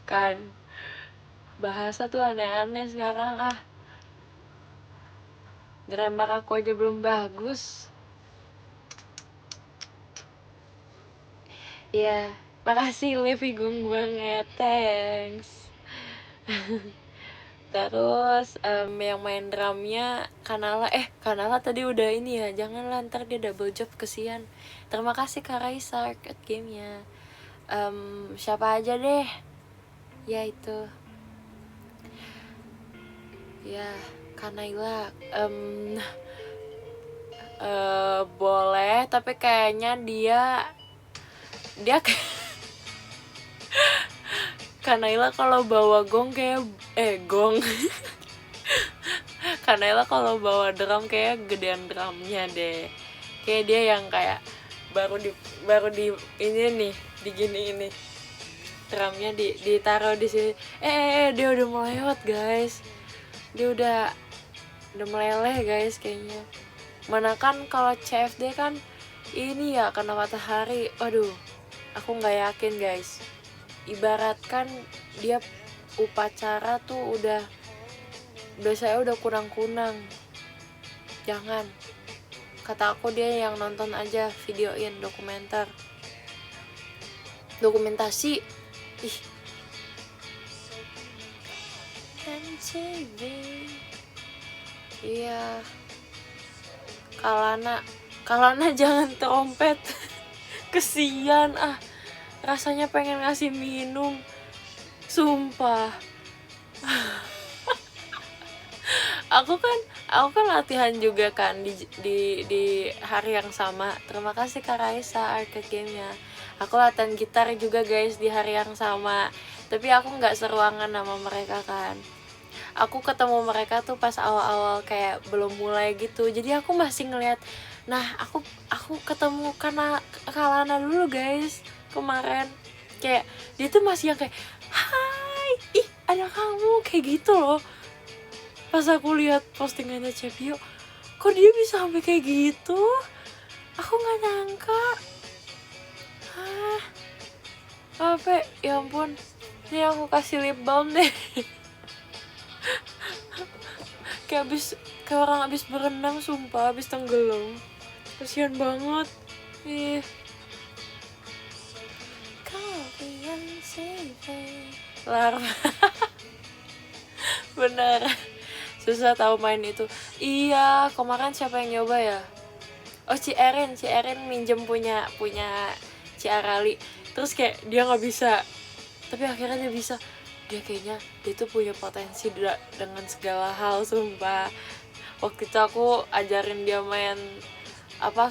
Kan bahasa tuh aneh-aneh sekarang grammar aku aja belum bagus. Ya, makasih Levi Gung banget, thanks. Terus yang main drumnya Kanala tadi udah ini ya, janganlah ntar dia double job, kesian. Terima kasih Kak Raisa arcade gamenya. Siapa aja deh ya itu ya Kanaila boleh, tapi kayaknya dia Kanaila kalau bawa gong kayak gong Kanaila kalau bawa drum kayak gedean drumnya deh, kayak dia yang kayak baru di ini nih digini ini drumnya ditaruh di sini. Dia udah melewat guys, dia udah meleleh guys kayaknya. Mana kan kalau CFD kan ini ya kena matahari. Waduh, aku nggak yakin guys. Ibaratkan dia upacara tuh udah saya udah kunang-kunang. Jangan, kata aku dia yang nonton aja, videoin dokumentasi. Ih, MTV. Iya, Kalana jangan trompet. Kesian rasanya pengen ngasih minum, Sumpah. Aku kan latihan juga kan di hari yang sama. Terima kasih Kak Raisa arcade gamenya. Aku latihan gitar juga guys di hari yang sama. Tapi aku nggak seruangan sama mereka kan. Aku ketemu mereka tuh pas awal-awal kayak belum mulai gitu. Jadi aku masih ngeliat. Nah aku ketemu karena Kalana dulu guys kemarin. Kayak dia tuh masih yang kayak hai, ih ada kamu kayak gitu loh. Pas aku lihat postingannya Cepio, kok dia bisa sampai kayak gitu? Aku nggak nyangka. Hah, apa? Ya ampun, ini aku kasih lip balm deh. kayak orang abis berenang, sumpah, abis tenggelam. Kasian banget. Ih, kalian sih, lar. Bener. Susah tahu main itu. Iya, kemarin siapa yang nyoba ya? Oh, Ci Erin minjem punya Ci Arali. Terus kayak dia nggak bisa, tapi akhirnya dia bisa. Dia tuh punya potensi dengan segala hal, sumpah. Waktu itu aku ajarin dia main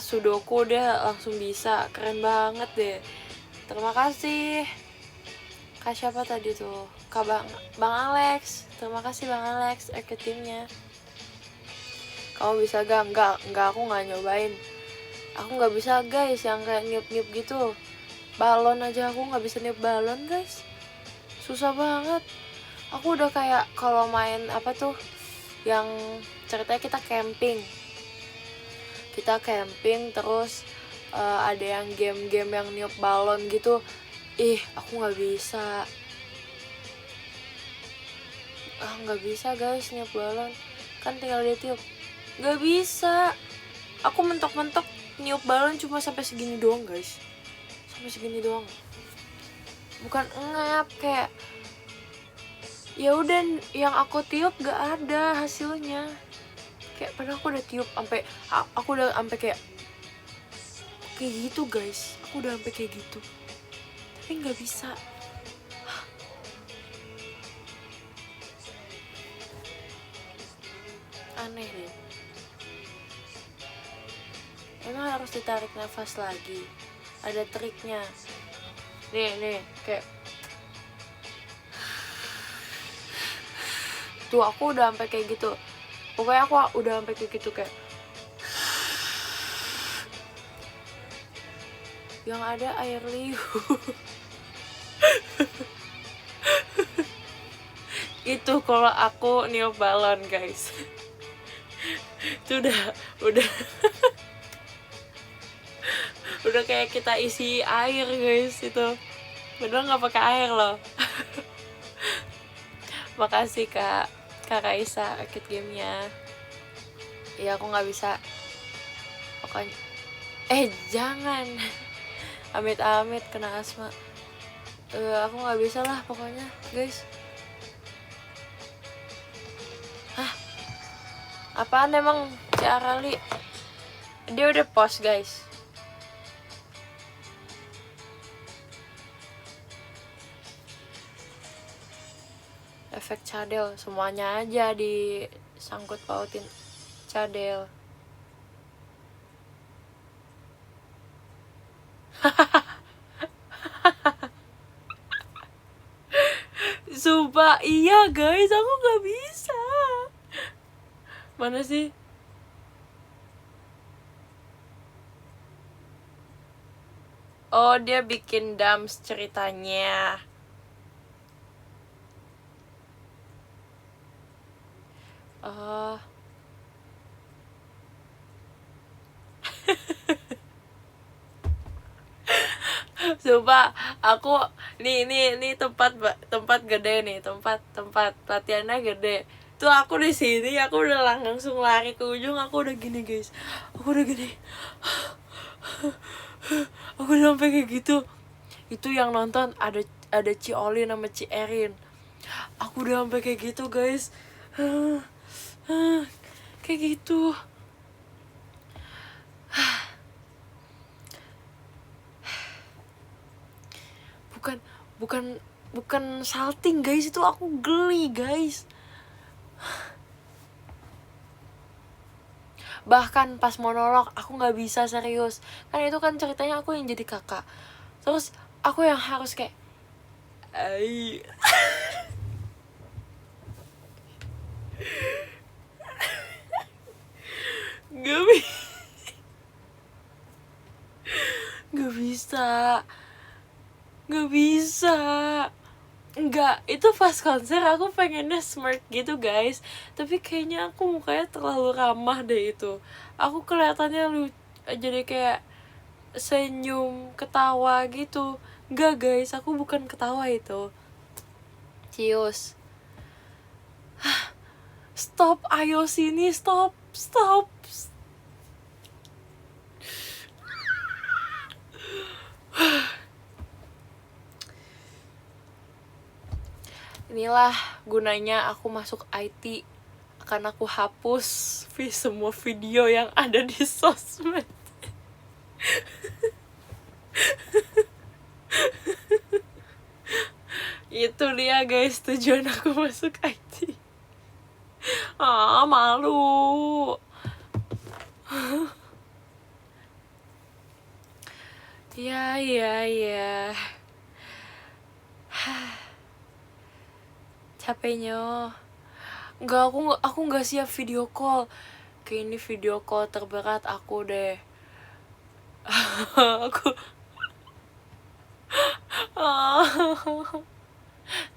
sudoku, dia langsung bisa. Keren banget deh. Terima kasih. Kak siapa tadi tuh? Kak Bang Alex. Terima kasih Bang Alex timnya. Kamu bisa gak? Enggak, aku nggak nyobain. Aku nggak bisa guys yang kayak niup gitu. Balon aja aku nggak bisa niup balon guys. Susah banget. Aku udah kayak kalau main yang ceritanya kita camping terus ada yang game-game yang niup balon gitu. Aku nggak bisa. Nggak bisa guys niup balon. Kan tinggal ditiup. Nggak bisa. Aku mentok-mentok niup balon cuma sampai segini doang guys. Sampai segini doang. Bukan ngap, kayak ya udah yang aku tiup gak ada hasilnya. Kayak padahal aku udah tiup sampai kayak gitu guys. Aku udah sampai kayak gitu. Tapi nggak bisa. Aneh deh. Emang harus ditarik nafas lagi. Ada triknya. Nih, kayak tuh aku udah sampai kayak gitu. Pokoknya aku udah sampai kayak gitu kayak yang ada air liur. Itu kalau aku niup balon guys. Itu udah udah kayak kita isi air guys itu. Padahal nggak pakai air loh. Makasih Kak Raisa arcade gamenya. Ya aku nggak bisa. Pokoknya jangan. Amit-amit kena asma. Aku nggak bisa lah pokoknya guys. Apaan emang Ci Arali? Dia udah post guys. Efek cadel semuanya aja disangkut pautin cadel. Sumpah iya guys, aku nggak bisa. Mana sih? Oh, dia bikin dams ceritanya. Sumpah, aku nih tempat gede nih, tempat latihannya gede. Tuh aku di sini, aku udah langsung lari ke ujung, aku udah gini guys. Aku udah gini. Aku udah sampai kayak gitu. Itu yang nonton ada Ci Oli sama Ci Erin. Aku udah sampai kayak gitu guys. Kayak gitu. bukan salting guys, itu aku geli guys. Bahkan pas monolog aku nggak bisa serius, kan itu kan ceritanya aku yang jadi kakak, terus aku yang harus kayak ay nggak nggak bisa nggak bisa. Enggak, itu pas konser aku pengennya smirk gitu guys, tapi kayaknya aku mukanya terlalu ramah deh itu. Aku kelihatannya jadi kayak senyum ketawa gitu. Enggak guys, aku bukan ketawa itu. Cius, stop, ayo sini, stop. Inilah gunanya aku masuk IT, akan aku hapus semua video yang ada di sosmed. Itu dia guys, tujuan aku masuk IT. Malu. Ya. Capeknya. Aku nggak siap video call. Kayak ini video call terberat aku deh. Aku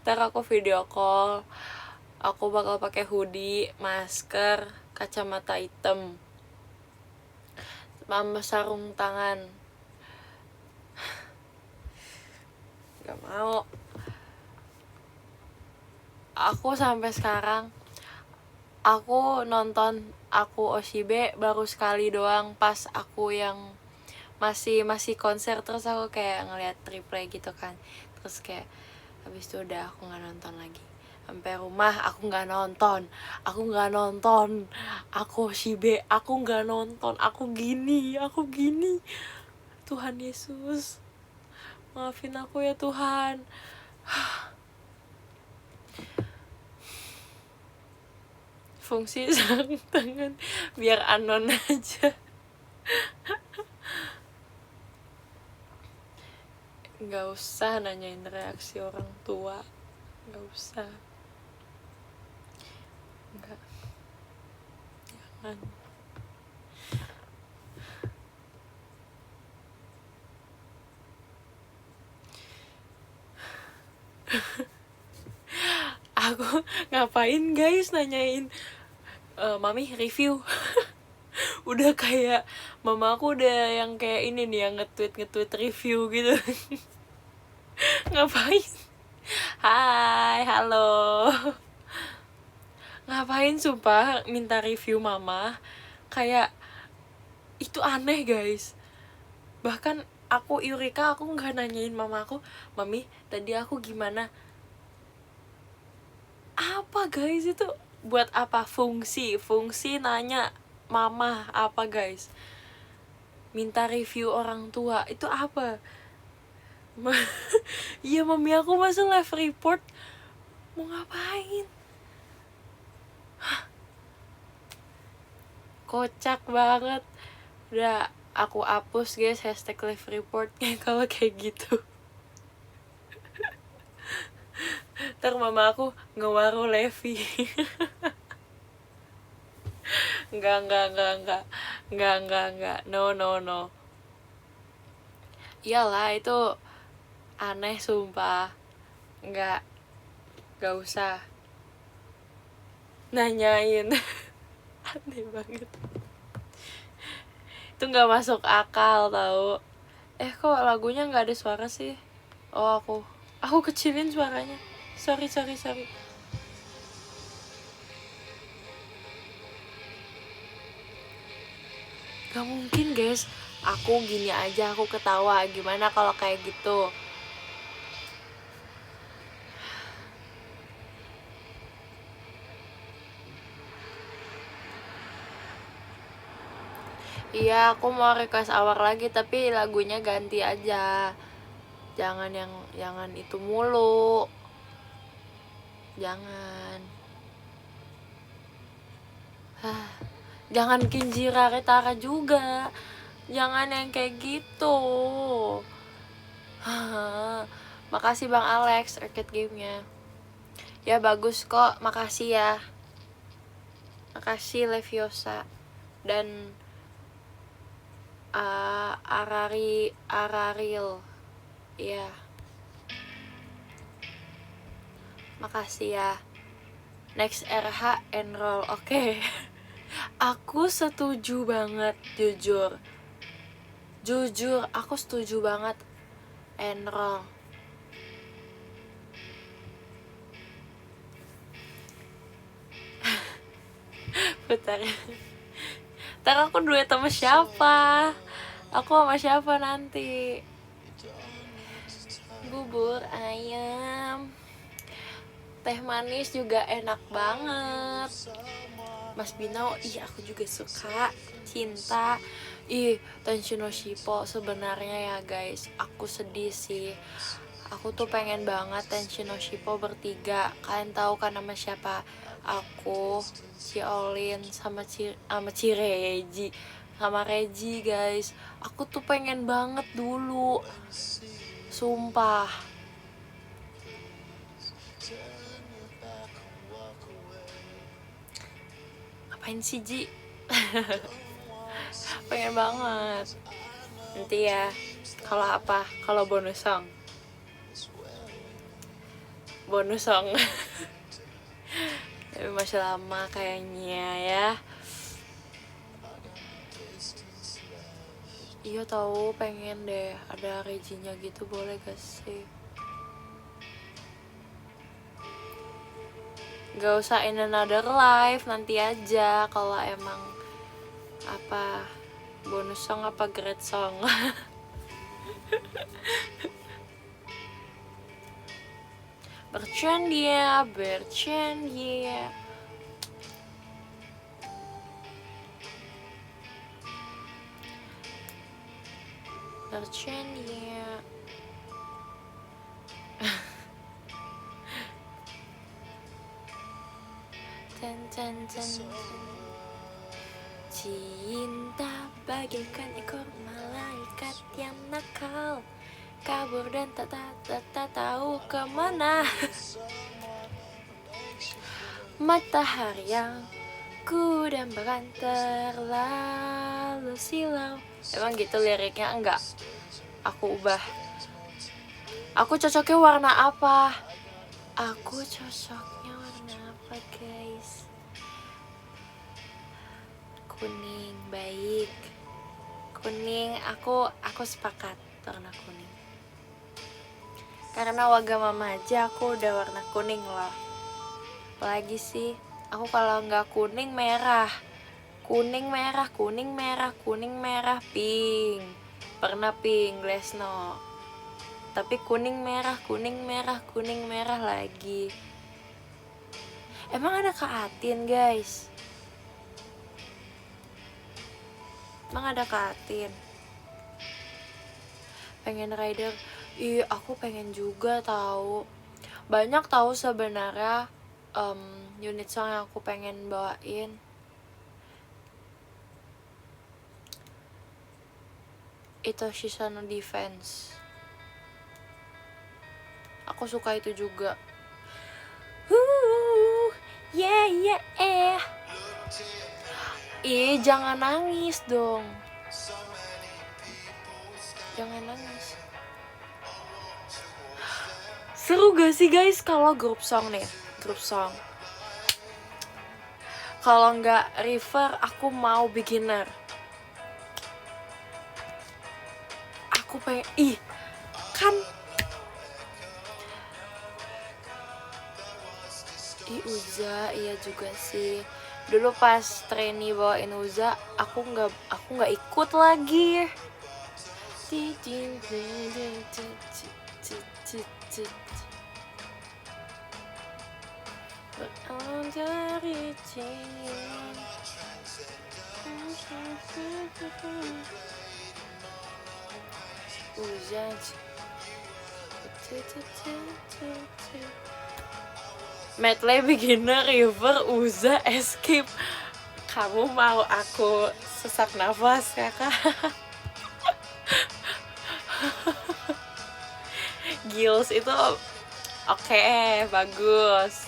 ntar aku video call, aku bakal pakai hoodie, masker, kacamata hitam, sama sarung tangan. Gak mau. Aku sampai sekarang aku nonton aku Oshibe baru sekali doang, pas aku yang masih konser, terus aku kayak ngeliat replay gitu kan, terus kayak habis itu udah aku nggak nonton lagi. Sampai rumah aku nggak nonton, aku Oshibe aku nggak nonton, aku gini. Tuhan Yesus, maafin aku ya Tuhan. Fungsi sarung tangan biar anon aja. Nggak usah nanyain reaksi orang tua, nggak usah. Nggak, jangan. Aku ngapain guys nanyain mami review. Udah kayak mama aku udah yang kayak ini nih, yang nge-tweet review gitu. Ngapain? Hai, halo. Ngapain sumpah minta review mama? Kayak itu aneh guys. Bahkan aku Eureka, aku nggak nanyain mama aku, mami tadi aku gimana. Apa guys itu? Buat apa? Fungsi nanya mama apa guys? Minta review orang tua itu apa? Iya, mami aku masa live report, mau ngapain? Kocak banget. Udah aku hapus guys hashtag live report kalau kayak gitu. Ntar mama aku ngewaru Levi. Enggak. No. Iyalah itu aneh sumpah. Enggak usah nanyain. Aneh banget. Itu nggak masuk akal tau. Kok lagunya nggak ada suara sih? Oh, aku kecilin suaranya. Sorry. Gak mungkin guys, aku gini aja aku ketawa. Gimana kalau kayak gitu? Iya, aku mau request awar lagi, tapi lagunya ganti aja. jangan itu mulu, jangan jangan Kinjira Retara juga, jangan yang kayak gitu. Makasih Bang Alex arcade gamenya ya, bagus kok, makasih ya, makasih Leviosa dan Araril ya, makasih ya. Next RH enroll, oke. Aku setuju banget, jujur aku setuju banget enroll. Bentar, ntar aku duet sama siapa? Aku sama siapa nanti? Bubur ayam, teh manis juga enak banget. Mas Bino, aku juga suka. Cinta, Tenshi no Shippo. Sebenarnya ya guys, aku sedih sih. Aku tuh pengen banget Tenshi no Shippo bertiga. Kalian tahu kan nama siapa? Aku, Ciolin, sama Cireji, sama Reji guys. Aku tuh pengen banget dulu, sumpah. Ngapain sih Ji? Pengen banget. Nanti ya, kalau apa? Kalau bonus song tapi masih lama kayaknya ya. Iya tahu, pengen deh ada rejinya gitu, boleh gak sih? Gak usah in another life, nanti aja kalau emang apa bonus song apa great song. Bercanda. Cinta bagaikan ekor malaikat yang nakal, kabur dan tak tahu kemana. Matahari yang ku dambakan terlalu silau. Emang gitu liriknya? Enggak, aku ubah. Aku cocoknya warna apa? Aku cocoknya warna apa guys? Kuning, baik. Kuning, aku sepakat warna kuning. Karena Wagamama aja aku udah warna kuning loh. Apalagi sih, aku kalau nggak kuning merah, pink. Pernah pink Glesno. Tapi kuning merah lagi. Emang ada Kak Atin guys? Pengen rider? Aku pengen juga tahu. Banyak tahu sebenarnya unit song yang aku pengen bawain. Itu Shisano Defense. Aku suka itu juga. Yeah. Jangan nangis dong. Jangan nangis. Seru gak sih guys kalau grup song nih? Kalau nggak river, aku mau beginner. Aku pengen, kan Uza, iya juga sih. Dulu pas trainee bawain Uza, aku nggak ikut lagi. Uza, Medley beginner, river, Uza, escape. Kamu mau aku sesak nafas, kakak? Gills itu oke, bagus.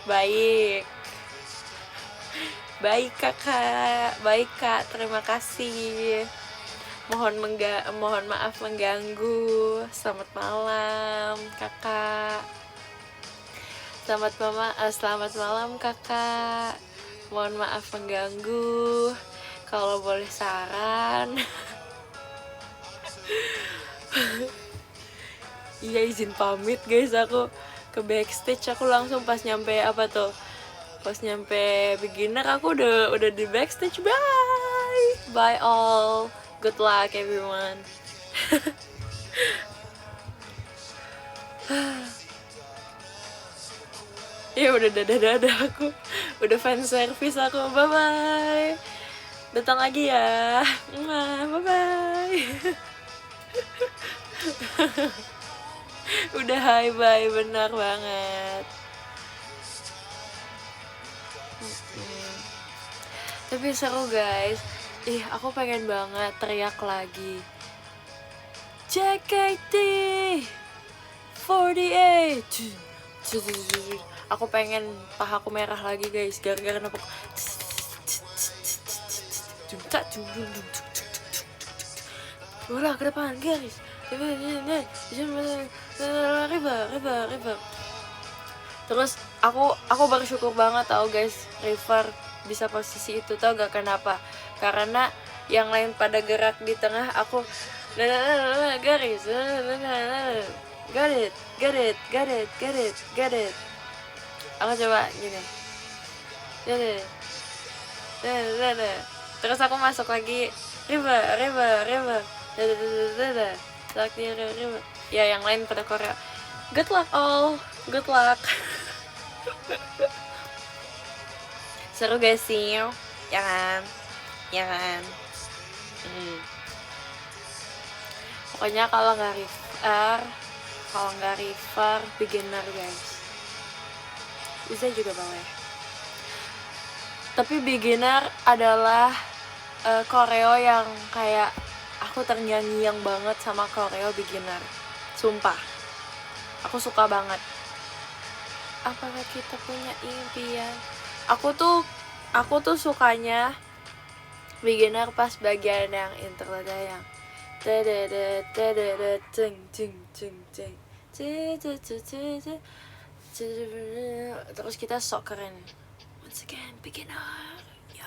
Baik. Baik kakak, baik kak, terima kasih. Mohon maaf mengganggu. Selamat malam kakak. Selamat malam kakak. Mohon maaf mengganggu. Kalau boleh saran. Iya, izin pamit guys, aku ke backstage. Aku langsung pas nyampe pas nyampe beginner aku udah di backstage. Bye all, good luck everyone. Ya udah dadah aku, udah fan service aku, bye bye, datang lagi ya, bye bye. Udah hi bye, benar banget. Tapi seru guys, aku pengen banget teriak lagi JKT48. Aku pengen pahaku merah lagi guys, gara-gara nepuk. Bola ke depan guys. River. Terus aku bersyukur banget tau guys, River bisa posisi itu, tau gak kenapa? Karena yang lain pada gerak di tengah, aku garis, got it. Aku coba gini, terus aku masuk lagi, river, ya yang lain pada Korea. Good luck all, good luck. Seru guys sih, ya kan? Pokoknya kalau nggak river, beginner guys. Bisa juga boleh. Tapi beginner adalah koreo yang kayak aku terngiang-ngiang banget sama koreo beginner. Sumpah, aku suka banget. Apakah kita punya impian? Aku tuh sukanya beginner pas bagian yang intro yang terus kita sok keren. Once again, beginner. Yo,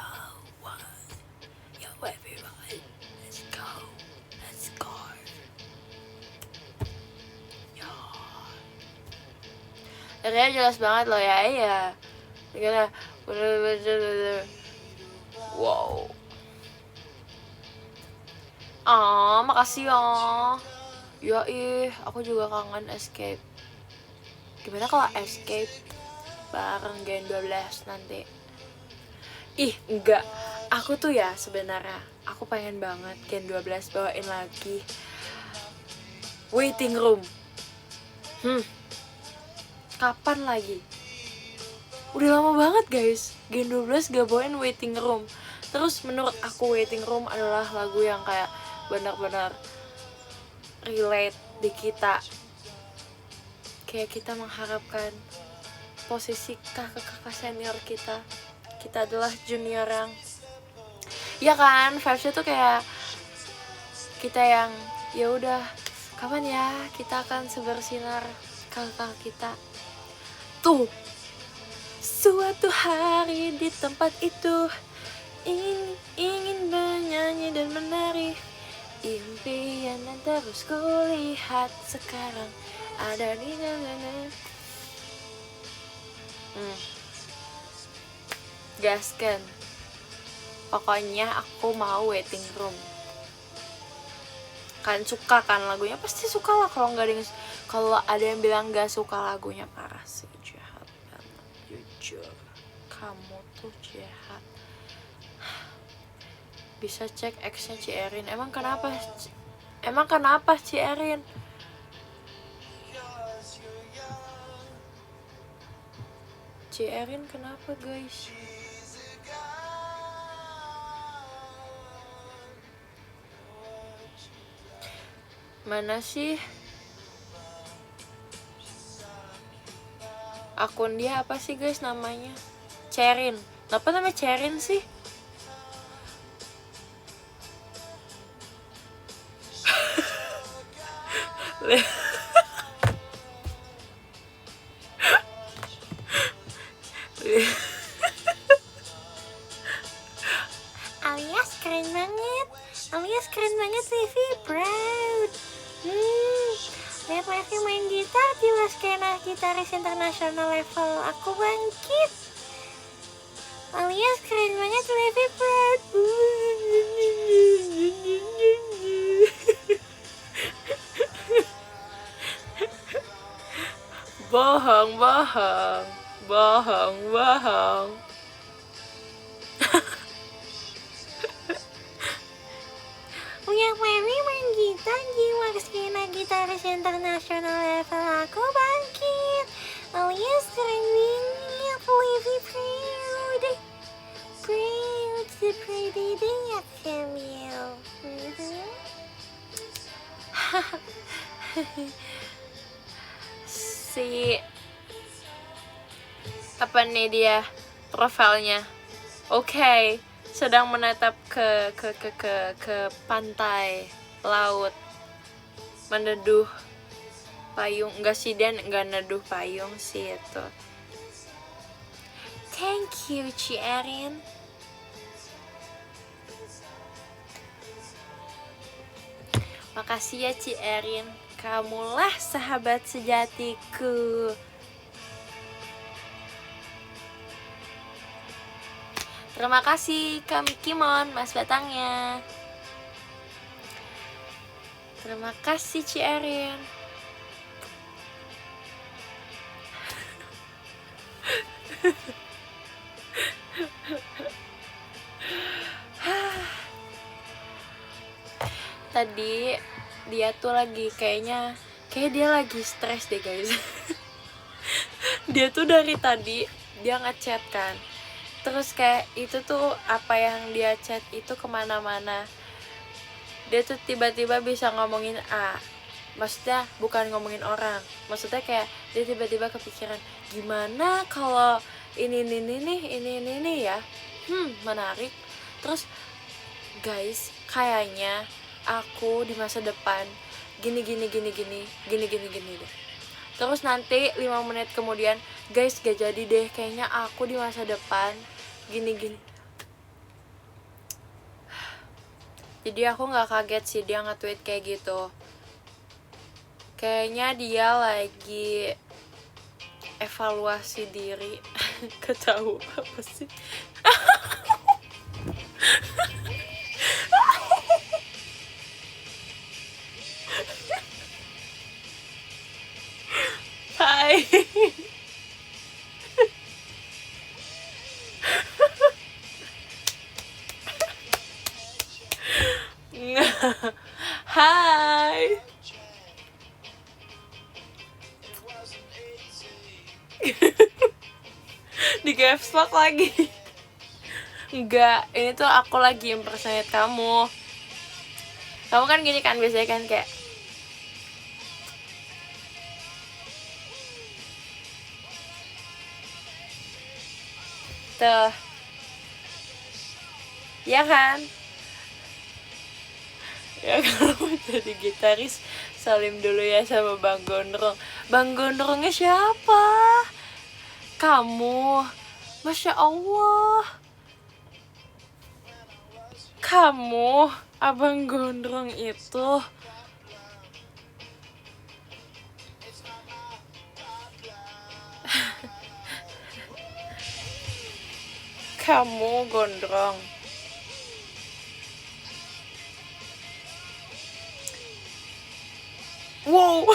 everybody, let's go. Yo. Akhirnya jelas banget loh ya, Gimana? Wow. Makasih ya. Aku juga kangen escape. Gimana kalau escape bareng Gen 12 nanti? Enggak. Aku tuh ya sebenarnya aku pengen banget Gen 12 bawain lagi Waiting Room. Kapan lagi? Udah lama banget guys, Gen 12 gak bawain Waiting Room. Terus menurut aku Waiting Room adalah lagu yang kayak benar-benar relate di kita. Kayak kita mengharapkan posisi kakak-kakak senior kita. Kita adalah junior yang, ya kan, vibes-nya tuh kayak kita yang ya udah, kapan ya kita akan sebersinar kakak kita. Tuh, suatu hari di tempat itu ingin bernyanyi dan menari. Impian yang terus kulihat sekarang ada di dalam. Gaskan. Pokoknya aku mau Waiting Room. Kan suka kan lagunya, pasti suka lah. Kalau ada yang bilang gak suka lagunya, parah sih, jahat banget, jujur. Kamu tuh jahat. Bisa cek X-nya Ci Erin. Emang kenapa Ci Erin? C. Erin kenapa guys? Mana sih akun dia, apa sih guys namanya? Cerin. Kenapa namanya Cerin sih? Alias keren banget Levi, proud. Lihat Levi main gitar di skena gitaris internasional level, aku bangkit. Alias keren banget Levi, proud. Bohong. Lihat Levi main gitar di skena gitaris internasional level, aku bangkit. Alias keren banget Levi, proud. The pretty day at Camille. Si apa nih dia profilnya? Oke, sedang menatap ke pantai laut, meneduh payung. Enggak sih, dan enggak neduh payung sih itu. Thank you Ci Erin. Makasih ya Ci Erin, kamulah sahabat sejatiku. Terima kasih Kak Mikimon, Mas Batangnya. Terima kasih Ci Erin. Tadi dia tuh lagi kayak dia lagi stres deh guys. Dia tuh dari tadi dia ngechat kan, terus kayak itu tuh apa yang dia chat itu kemana-mana. Dia tuh tiba-tiba bisa ngomongin A, maksudnya bukan ngomongin orang, maksudnya kayak dia tiba-tiba kepikiran gimana kalau ini ya, menarik. Terus guys, kayaknya aku di masa depan gini deh. Terus nanti 5 menit kemudian, guys gak jadi deh, kayaknya aku di masa depan gini. Jadi aku gak kaget sih dia nge-tweet kayak gitu. Kayaknya dia lagi evaluasi diri. Ketahu apa sih? Hai. Hai. Di caps lock lagi. Enggak, ini tuh aku lagi impersonate kamu. Kamu kan gini kan biasanya kan kayak tuh. Ya kan? Ya kalau jadi gitaris salim dulu ya sama Bang Gondrong. Bang Gondrongnya siapa? Kamu. Masya Allah. Kamu, Abang Gondrong itu. Kamu gondrong. Wow.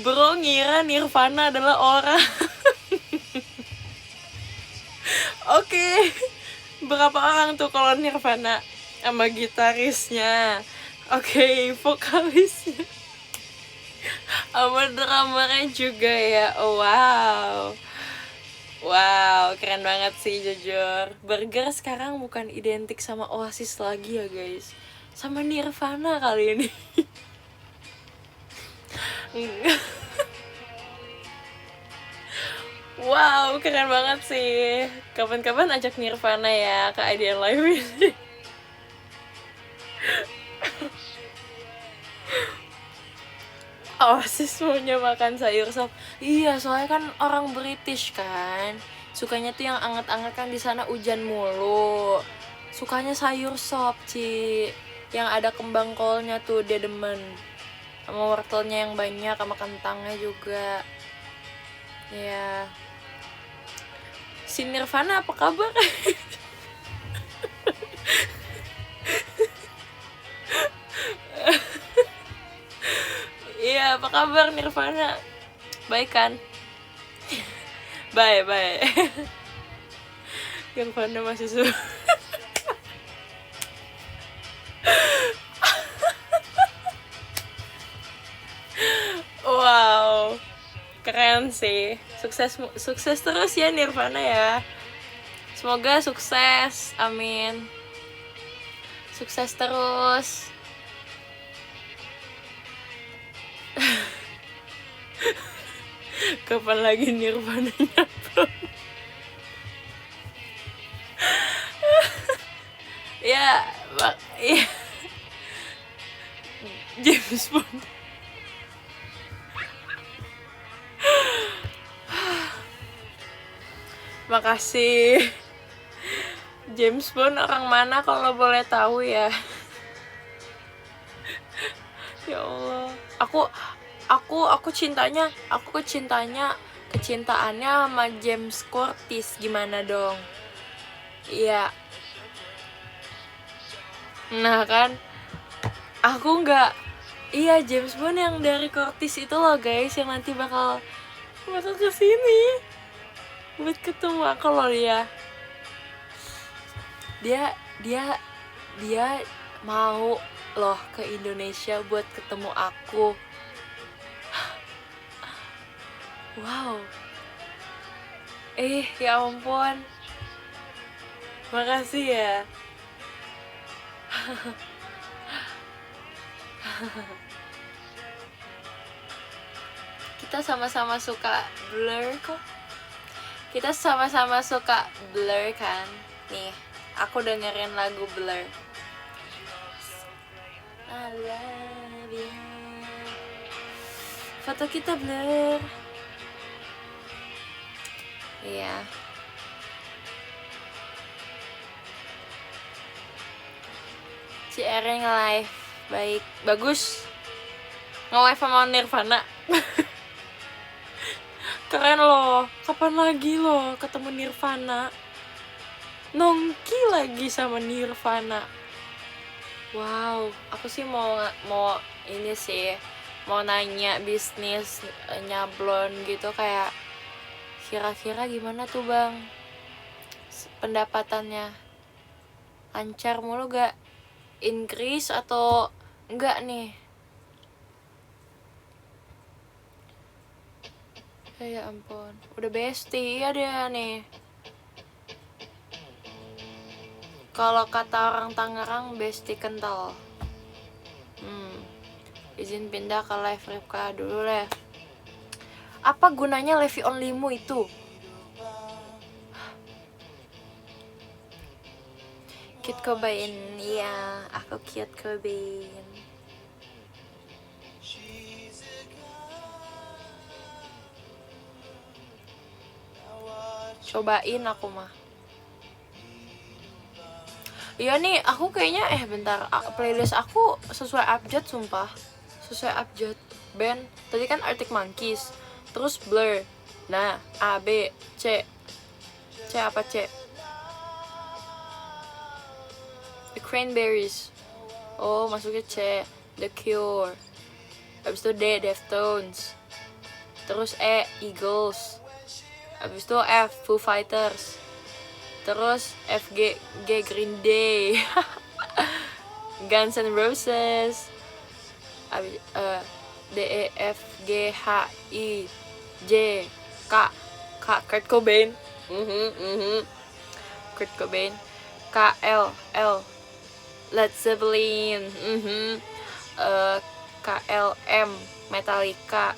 Bro ngira Nirvana adalah orang. Oke. Berapa orang tuh kalau Nirvana sama gitarisnya? Oke, vokalisnya. Sama drummernya juga ya. Oh, wow. Wow, keren banget sih jujur. Burger sekarang bukan identik sama Oasis lagi ya guys, sama Nirvana kali ini. Wow, keren banget sih. Kapan-kapan ajak Nirvana ya ke IDN Live ini. Oasis maunya makan sayur sop. Iya, soalnya kan orang British kan. Sukanya tuh yang anget-anget, kan di sana hujan mulu. Sukanya sayur sop, Ci. Yang ada kembang kolnya tuh dia demen. Sama wortelnya yang banyak, sama kentangnya juga. Ya. Si Nirvana apa kabar? Iya, apa kabar Nirvana? Baik kan? Bye. Nirvana masih suka. Wow, keren sih. Sukses terus ya Nirvana ya. Semoga sukses, amin. Sukses terus. Kapan lagi Nirvana nyapel? Ya, iya. James Bond. Makasih. James Bond orang mana kalau boleh tahu ya? Ya Allah. Aku kecintaannya sama James Curtis, gimana dong? Iya. Nah kan, aku nggak. Iya, James Bond yang dari Curtis itu loh guys, yang nanti bakal kesini buat ketemu aku loh ya. Dia mau loh ke Indonesia buat ketemu aku. Wow. Ya ampun. Makasih ya. Kita sama-sama suka Blur kok. Kita sama-sama suka Blur kan. Nih, aku dengerin lagu Blur. I love you. Foto kita Blur. Iya. CR nge-live. Baik, bagus. Nge-live sama Nirvana. Keren loh. Kapan lagi loh ketemu Nirvana? Nongki lagi sama Nirvana. Wow, aku sih mau ini sih, mau nanya bisnis nyablon gitu, kayak kira-kira gimana tuh bang pendapatannya? Lancar mulu gak? Increase atau enggak nih? Ya ampun, udah bestie ya dia nih. Kalau kata orang Tangerang, bestie kental. Izin pindah ke live Ripka dulu deh. Apa gunanya Levi Onlymu itu? Kurt Cobain, iya, aku Kurt Cobain. Cobain aku mah. Iya nih, aku kayaknya bentar, playlist aku sesuai abjad sumpah. Sesuai abjad band. Tadi kan Arctic Monkeys, terus Blur. Nah, A, B, C. C apa C? The Cranberries. Oh, masuknya C. The Cure. Habis itu D, Deftones. Terus E, Eagles. Habis itu F, Foo Fighters. Terus F, G, Green Day. Guns N' Roses. Habis D E F G H I J K Kurt Cobain. Kurt Cobain. K L Led Zeppelin. K L M Metallica.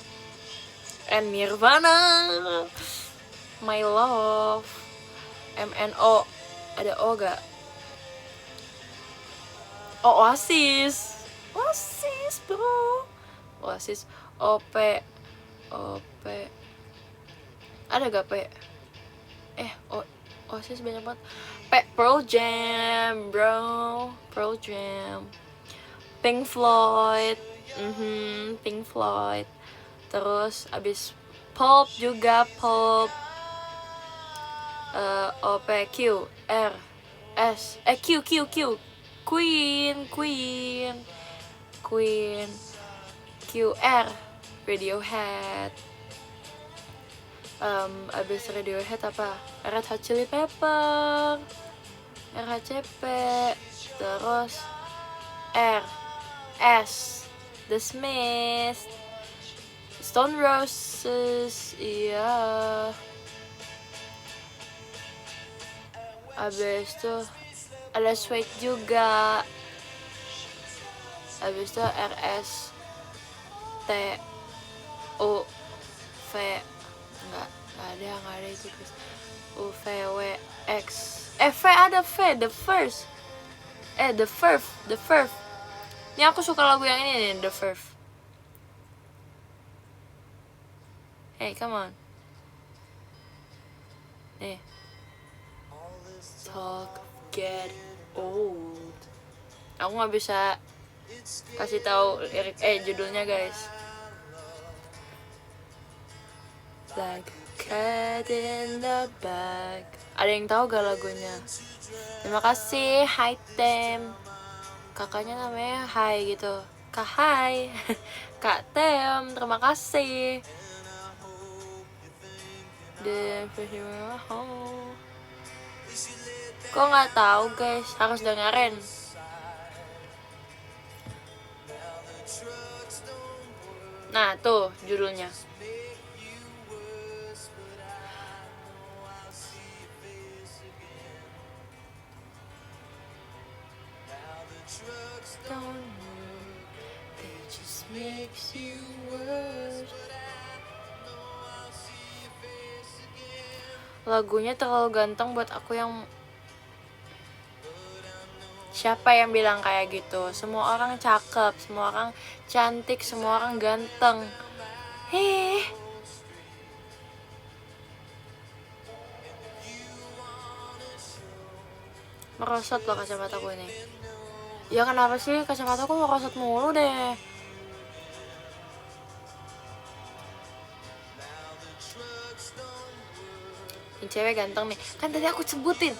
N Nirvana. My Love. M N O, ada O gak? Oasis bro. Oasis. O P ada gak P? Oasis banyak banget. P Pearl Jam bro. Pearl Jam. Pink Floyd. Pink Floyd. Terus abis Pulp juga, Pulp. O P Q R S Q Queen. Q R Radiohead. Abis Radiohead apa? Red Hot Chili Pepper, RHCP. Terus R S The Smiths, Stone Roses. Iya. Abis itu ada Sweet juga. Abis itu RS T U V nggak ada itu guys. U V W X V ada V, the first. The Verve. Ini aku suka lagu yang ini nih, The Verve. Hey, come on. Nih. Talk get old. Aku nggak bisa kasih tahu lirik judulnya guys. Like cat in the bag. Ada yang tahu gak lagunya? Terima kasih. Hi Tem. Kakaknya namanya Hai gitu. Kak Hai. Kak Tem, terima kasih. The kok nggak tahu guys, harus dengerin. Nah tuh judulnya. Lagunya terlalu ganteng buat aku yang... Siapa yang bilang kayak gitu? Semua orang cakep, semua orang cantik, semua orang ganteng. Merosot loh kacamataku ini. Ya kenapa sih kacamataku merosot mulu deh? Ini cewek ganteng nih. Kan tadi aku sebutin.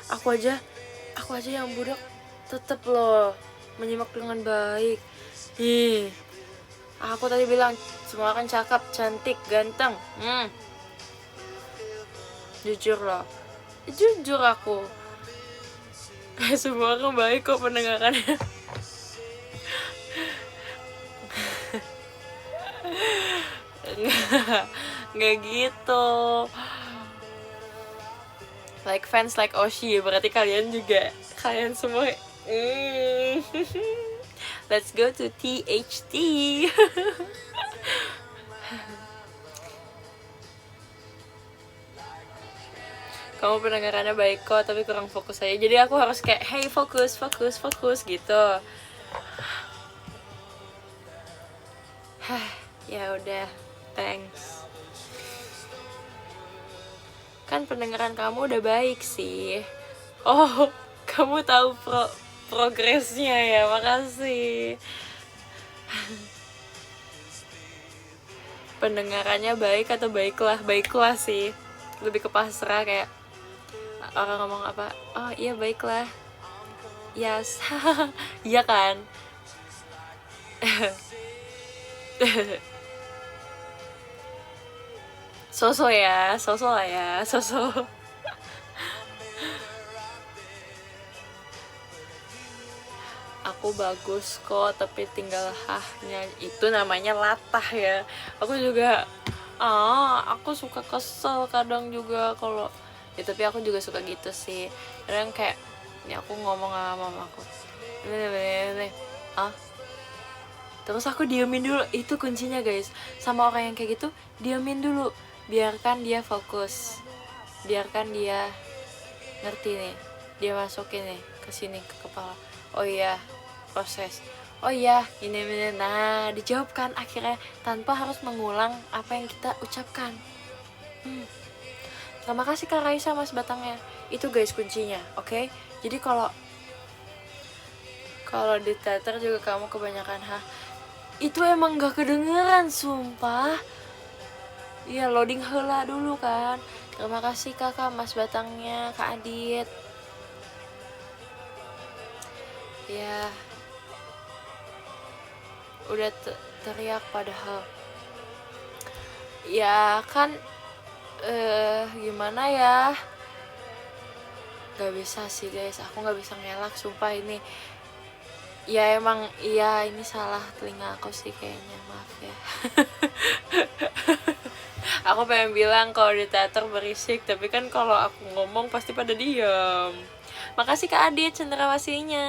Aku aja yang budak tetep loh menyimak dengan baik. Aku tadi bilang semua kan cakep, cantik, ganteng. Jujur loh. Jujur aku. Semua orang baik kok pendengarannya. Nggak gitu. Like fans like Oshi, berarti kalian juga. Kalian semua. Let's go to THT. Kamu pendengarannya baik kok, tapi kurang fokus aja. Jadi aku harus kayak, hey fokus gitu. Ya udah, thanks. Kan pendengaran kamu udah baik sih. Oh, kamu tahu progresnya ya, makasih. Pendengarannya baik atau baiklah? Baiklah sih. Lebih ke pasrah, kayak orang ngomong apa, oh iya baiklah, yes. Iya kan. Sosok ya. aku bagus kok, tapi tinggal hahnya, itu namanya latah ya. Aku juga aku suka kesel kadang juga kalau ya, tapi aku juga suka gitu sih. Kadang kayak ini aku ngomong sama mama aku, terus aku diamin dulu. Itu kuncinya guys, sama orang yang kayak gitu, diamin dulu, biarkan dia fokus, biarkan dia ngerti nih, dia masukin nih ke sini, ke kepala. Oh iya, proses. Oh iya, ini. Nah, dijawabkan akhirnya tanpa harus mengulang apa yang kita ucapkan. Terima kasih Kak Raisa, Mas Batangnya. Itu guys kuncinya, oke? Jadi kalau di teater juga kamu kebanyakan itu emang gak kedengeran, sumpah. Iya, loading heula dulu kan. Terima kasih kakak, Mas Batangnya, Kak Adit. Ya, udah teriak padahal. Ya kan, gimana ya? Gak bisa sih guys, aku gak bisa ngelak, sumpah ini. Ya emang, iya ini salah telinga aku sih kayaknya, maaf ya. Aku pengen bilang kalau di teater berisik, tapi kan kalau aku ngomong pasti pada diem. Makasih Kak Adit cendrawasinya.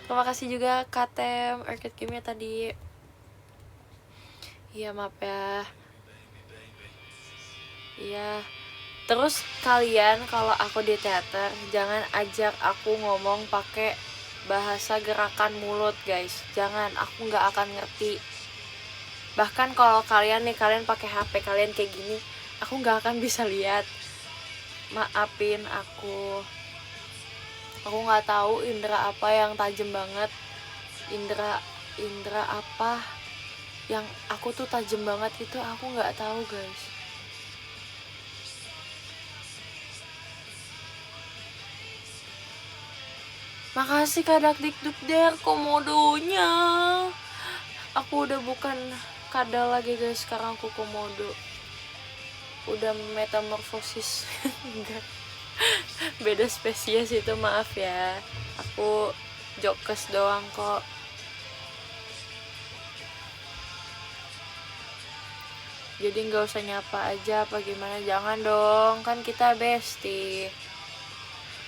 Terima kasih juga Kak Tem, Arcade Game-nya tadi. Iya maaf ya. Iya. Terus kalian kalau aku di teater jangan ajak aku ngomong pakai bahasa gerakan mulut guys. Jangan, aku nggak akan ngerti. Bahkan kalau kalian pakai HP kalian kayak gini, aku nggak akan bisa lihat. Maafin aku nggak tahu indera apa yang tajam banget. Indera apa yang aku tuh tajam banget itu, aku nggak tahu guys. Makasih Kak Dakdikduk Der komodonya. Aku udah bukan kadal lagi guys, sekarang aku komodo. Udah metamorfosis. Enggak. Beda spesies itu, maaf ya. Aku jokes doang kok. Jadi nggak usah nyapa aja apa gimana, jangan dong, kan kita bestie.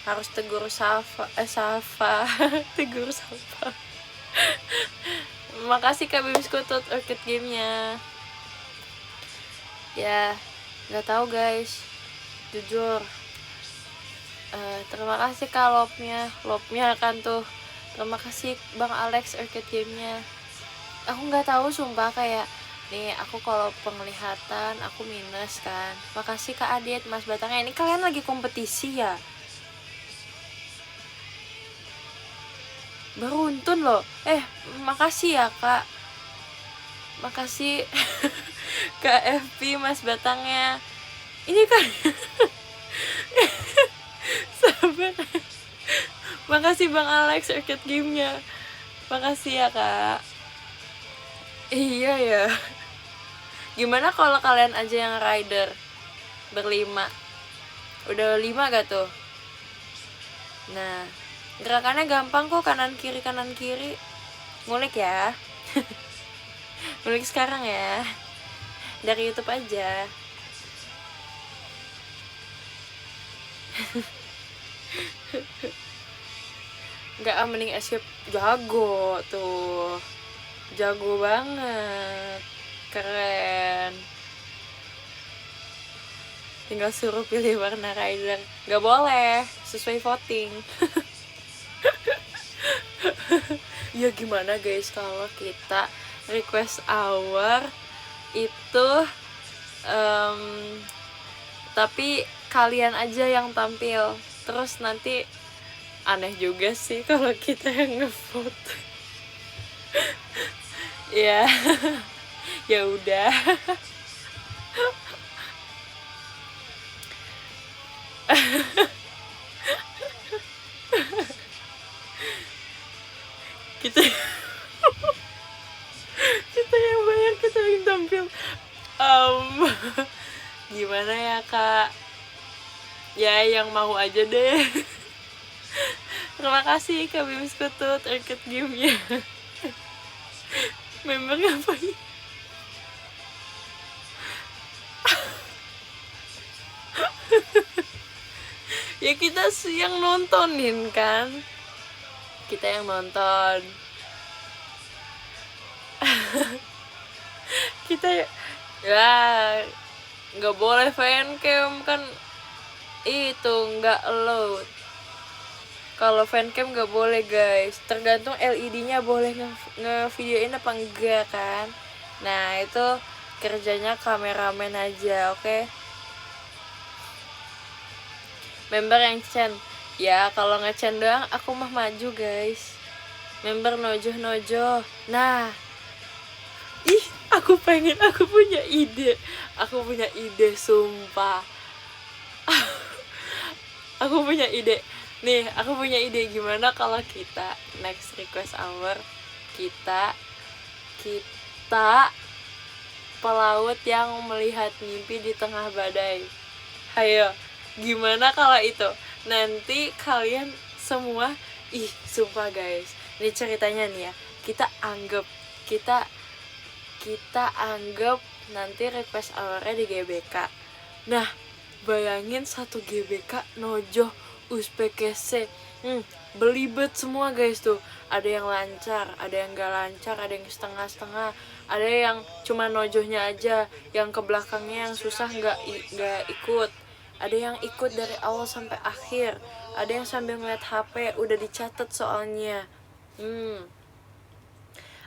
Harus tegur sapa, tegur sapa. Makasih Kak Bibis Kutut Orchid Game-nya. Ya, nggak tahu guys, jujur. Terima kasih Kak Lopnya kan tuh. Terima kasih Bang Alex Orchid Game-nya. Aku nggak tahu sumpah, kayak nih aku kalau penglihatan aku minus kan. Makasih Kak Adit, Mas Batangnya. Ini kalian lagi kompetisi ya? Beruntun loh. Makasih ya Kak. Makasih Kak FP, Mas Batangnya. Ini kan sabar. Makasih Bang Alex Arcade Game-nya. Makasih ya Kak. Iya ya. Gimana kalau kalian aja yang rider berlima? Udah 5 gak tuh? Nah, gerakannya gampang kok, kanan kiri. Ngulik ya. Ngulik sekarang ya. Dari YouTube aja. Nggak, mending escape. Jago tuh, jago banget, keren. Tinggal suruh pilih warna rider. Nggak boleh, sesuai voting. Ya gimana guys kalau kita request hour itu tapi kalian aja yang tampil, terus nanti aneh juga sih kalau kita yang ngevote. Ya ya udah. kita kita yang bayar, kita yang tampil. Gimana ya Kak? Ya yang mau aja deh. Terima kasih Kak Bims Kutut, Arcade game-nya. Member ngapain? Ya kita yang nontonin kan. Kita yang nonton. Kita ya nggak boleh fancam kan, itu nggak allowed. Kalau fancam nggak boleh guys, tergantung LED-nya boleh nge-videoin apa enggak kan. Nah itu kerjanya kameramen aja, oke? Member yang Chen, ya kalau nge-Chen doang aku mah maju guys. Member nojoh. Nah, ih aku punya ide sumpah. Aku punya ide gimana kalau kita next request hour kita pelaut yang melihat mimpi di tengah badai. Ayo, gimana kalau itu? Nanti kalian semua, ih sumpah guys, ini ceritanya nih ya, kita anggap nanti request hour-nya di GBK. Nah, bayangin satu GBK nojoh USPKC, belibet semua guys tuh. Ada yang lancar, ada yang gak lancar, ada yang setengah-setengah, ada yang cuma nojohnya aja, yang ke belakangnya yang susah nggak ikut, ada yang ikut dari awal sampai akhir, ada yang sambil ngeliat HP udah dicatat soalnya,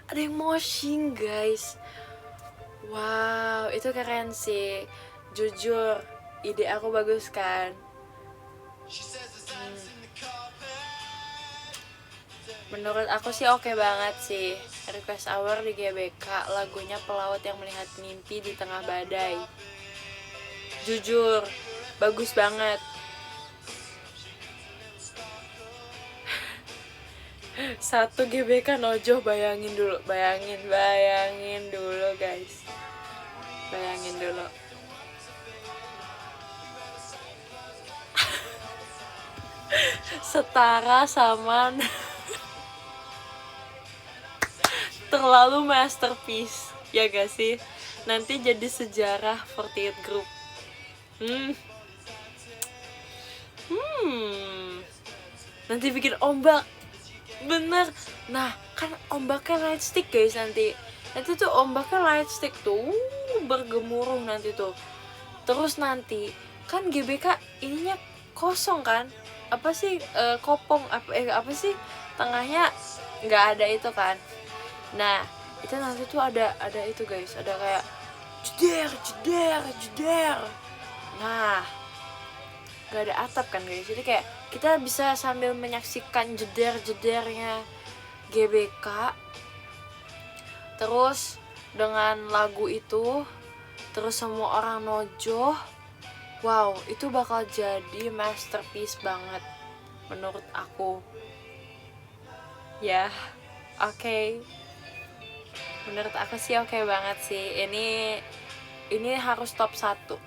ada yang moshing guys. Wow, itu keren sih. Jujur, ide aku bagus kan? Menurut aku sih oke banget sih. Request hour di GBK, lagunya Pelaut yang Melihat Mimpi di Tengah Badai. Jujur, bagus banget. Satu GBK nojoh, bayangin dulu guys. Bayangin dulu. Setara sama terlalu masterpiece, ya gak sih? Nanti jadi sejarah 48 Group. Nanti bikin ombak. Bener. Nah, kan ombaknya light stick guys nanti. Nanti tuh ombaknya light stick tuh bergemuruh nanti tuh. Terus nanti kan GBK ininya kosong kan? Apa sih kopong apa sih? Tengahnya nggak ada itu kan? Nah, itu nanti tuh ada itu guys, ada kayak jeder. Nah, nggak ada atap kan guys, jadi kayak kita bisa sambil menyaksikan jeder-jedernya GBK, terus dengan lagu itu, terus semua orang nojoh. Wow, itu bakal jadi masterpiece banget menurut aku. Ya, oke. Menurut aku sih oke banget sih. Ini harus top 1.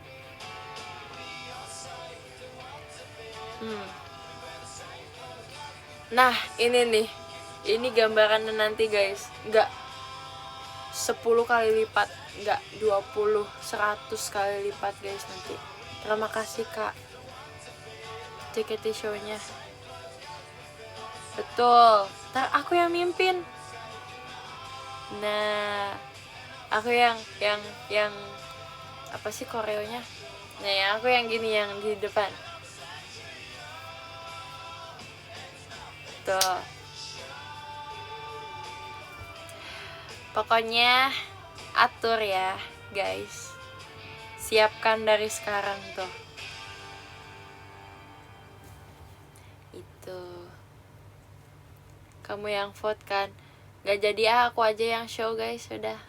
Nah, ini nih. Ini gambarannya nanti guys. Enggak 10 kali lipat, enggak 20, 100 kali lipat guys nanti. Terima kasih Kak JKT show-nya. Betul. Ntar aku yang mimpin. Nah, aku yang apa sih koreonya? Nah, ya aku yang gini, yang di depan. Tuh. Pokoknya atur ya, guys. Siapkan dari sekarang tuh. Itu. Kamu yang vote kan? Gak jadi aku aja yang show guys, udah.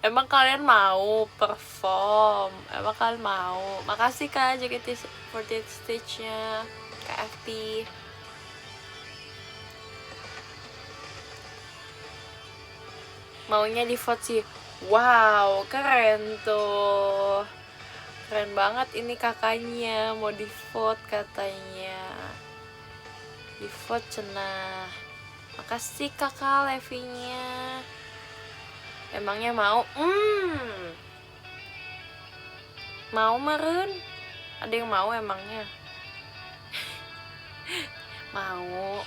Emang kalian mau perform? Emang kalian mau? Makasih Kak JKT48 stage-nya, Kak FP. Maunya di vote sih. Wow, keren tuh. Keren banget ini kakaknya, mau di vote katanya. Di vote cenah. Makasih kakak Levinya. Emangnya mau? Mau meren? Ada yang mau emangnya? Mau.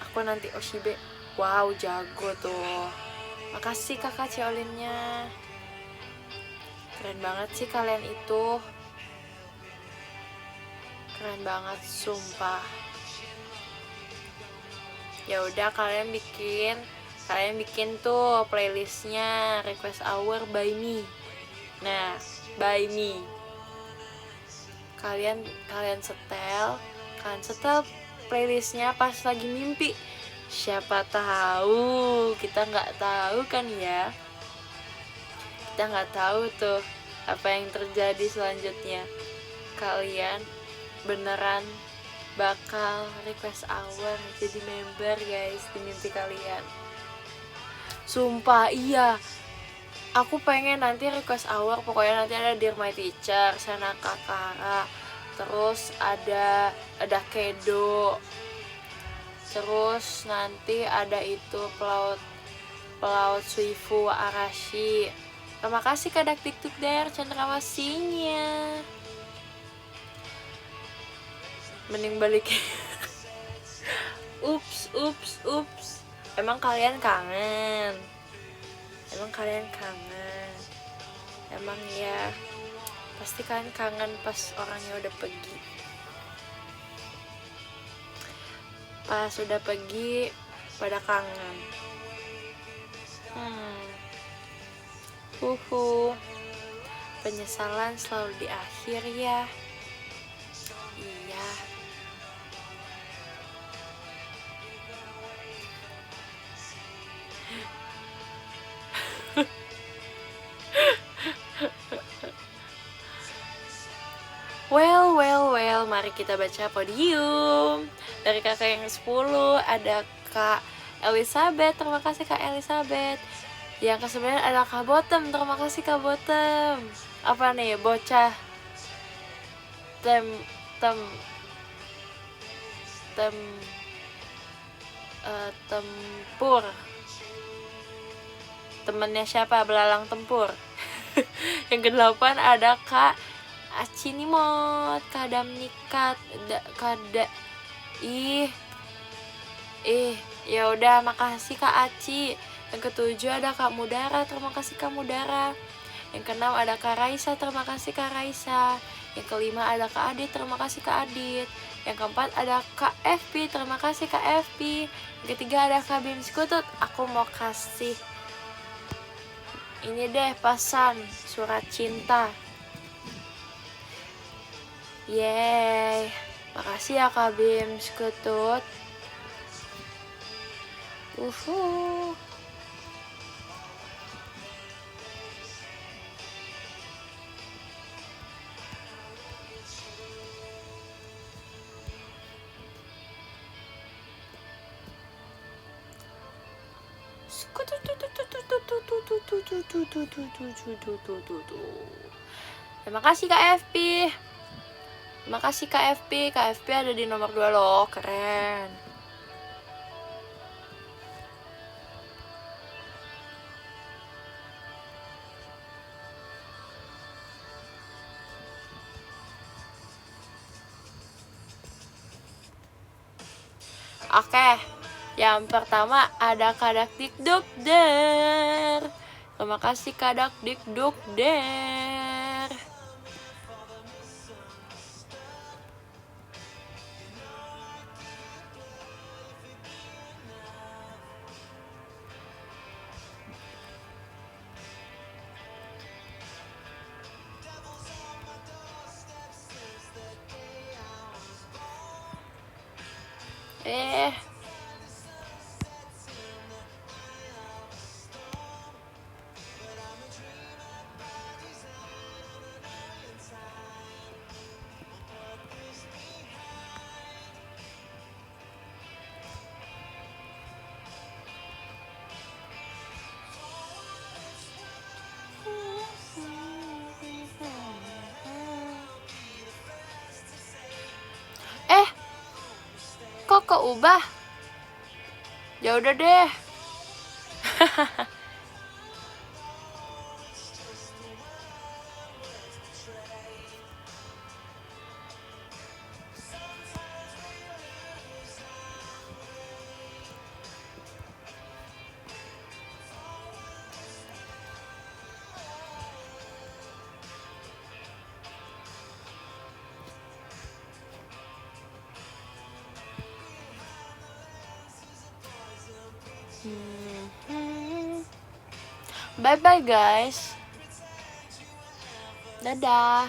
Aku nanti Oshibe. Wow, jago tuh. Makasih kakak Ciolinnya. Keren banget sih kalian itu. Keren banget, sumpah. Ya udah kalian bikin tuh playlistnya Request Hour by Me. Nah, by Me. Kalian setel playlistnya pas lagi mimpi. Siapa tahu, kita nggak tahu kan ya. Kita nggak tahu tuh apa yang terjadi selanjutnya. Kalian beneran bakal request hour jadi member guys di mimpi kalian. Sumpah iya. Aku pengen nanti request hour, pokoknya nanti ada Dear My Teacher, Sana Kakara, terus ada Kedo, terus nanti ada itu Pelaut Suifu Arashi. Terima kasih Kak Dakdikduk Der cendrawasinya. Mending balik. Ups. Emang kalian kangen? Emang ya, pasti kalian kangen pas orangnya udah pergi. Pas udah pergi, pada kangen. Penyesalan selalu di akhir ya. Iya. Well, mari kita baca podium. Dari kakak yang 10 ada Kak Elizabeth, terima kasih Kak Elizabeth. Yang ke-9 ada Kak Bottom, terima kasih Kak Bottom. Apa nih, bocah tempur. Temennya siapa? Belalang tempur. Yang ke-8 ada Kak Acinimot, Kadam Nikat, ya udah makasih Kak Aci. Yang ke-7 ada Kak Mudara, terima kasih Kak Mudara. Yang ke-6 ada Kak Raisa, terima kasih Kak Raisa. Yang ke-5 ada Kak Adit, terima kasih Kak Adit. Yang ke-4 ada Kak FP, terima kasih Kak FP. Yang ke-3 ada Kak Bim Skutut. Aku mau kasih ini deh pesan surat cinta. Yeay, makasih ya Kak Bim Skutut. Terima kasih Kak FP. Terima kasih Kak FP. Kak FP ada di nomor 2 loh, keren. Oke, yang pertama ada Kak Dakdikduk Der. Terima kasih Kak Dakdikduk Der. berubah. Ya udah deh. Bye bye guys. Dadah.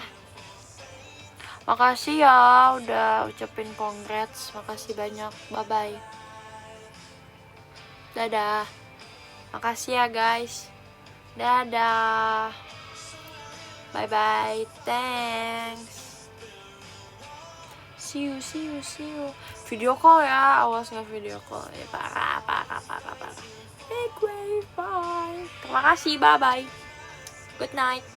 Makasih ya udah ucapin congrats. Makasih banyak. Bye bye. Dadah. Makasih ya guys. Dadah. Bye bye. Thanks. See you. Video call ya. Awas nggak video call. Parah. Bye. Terima kasih. Bye bye. Good night.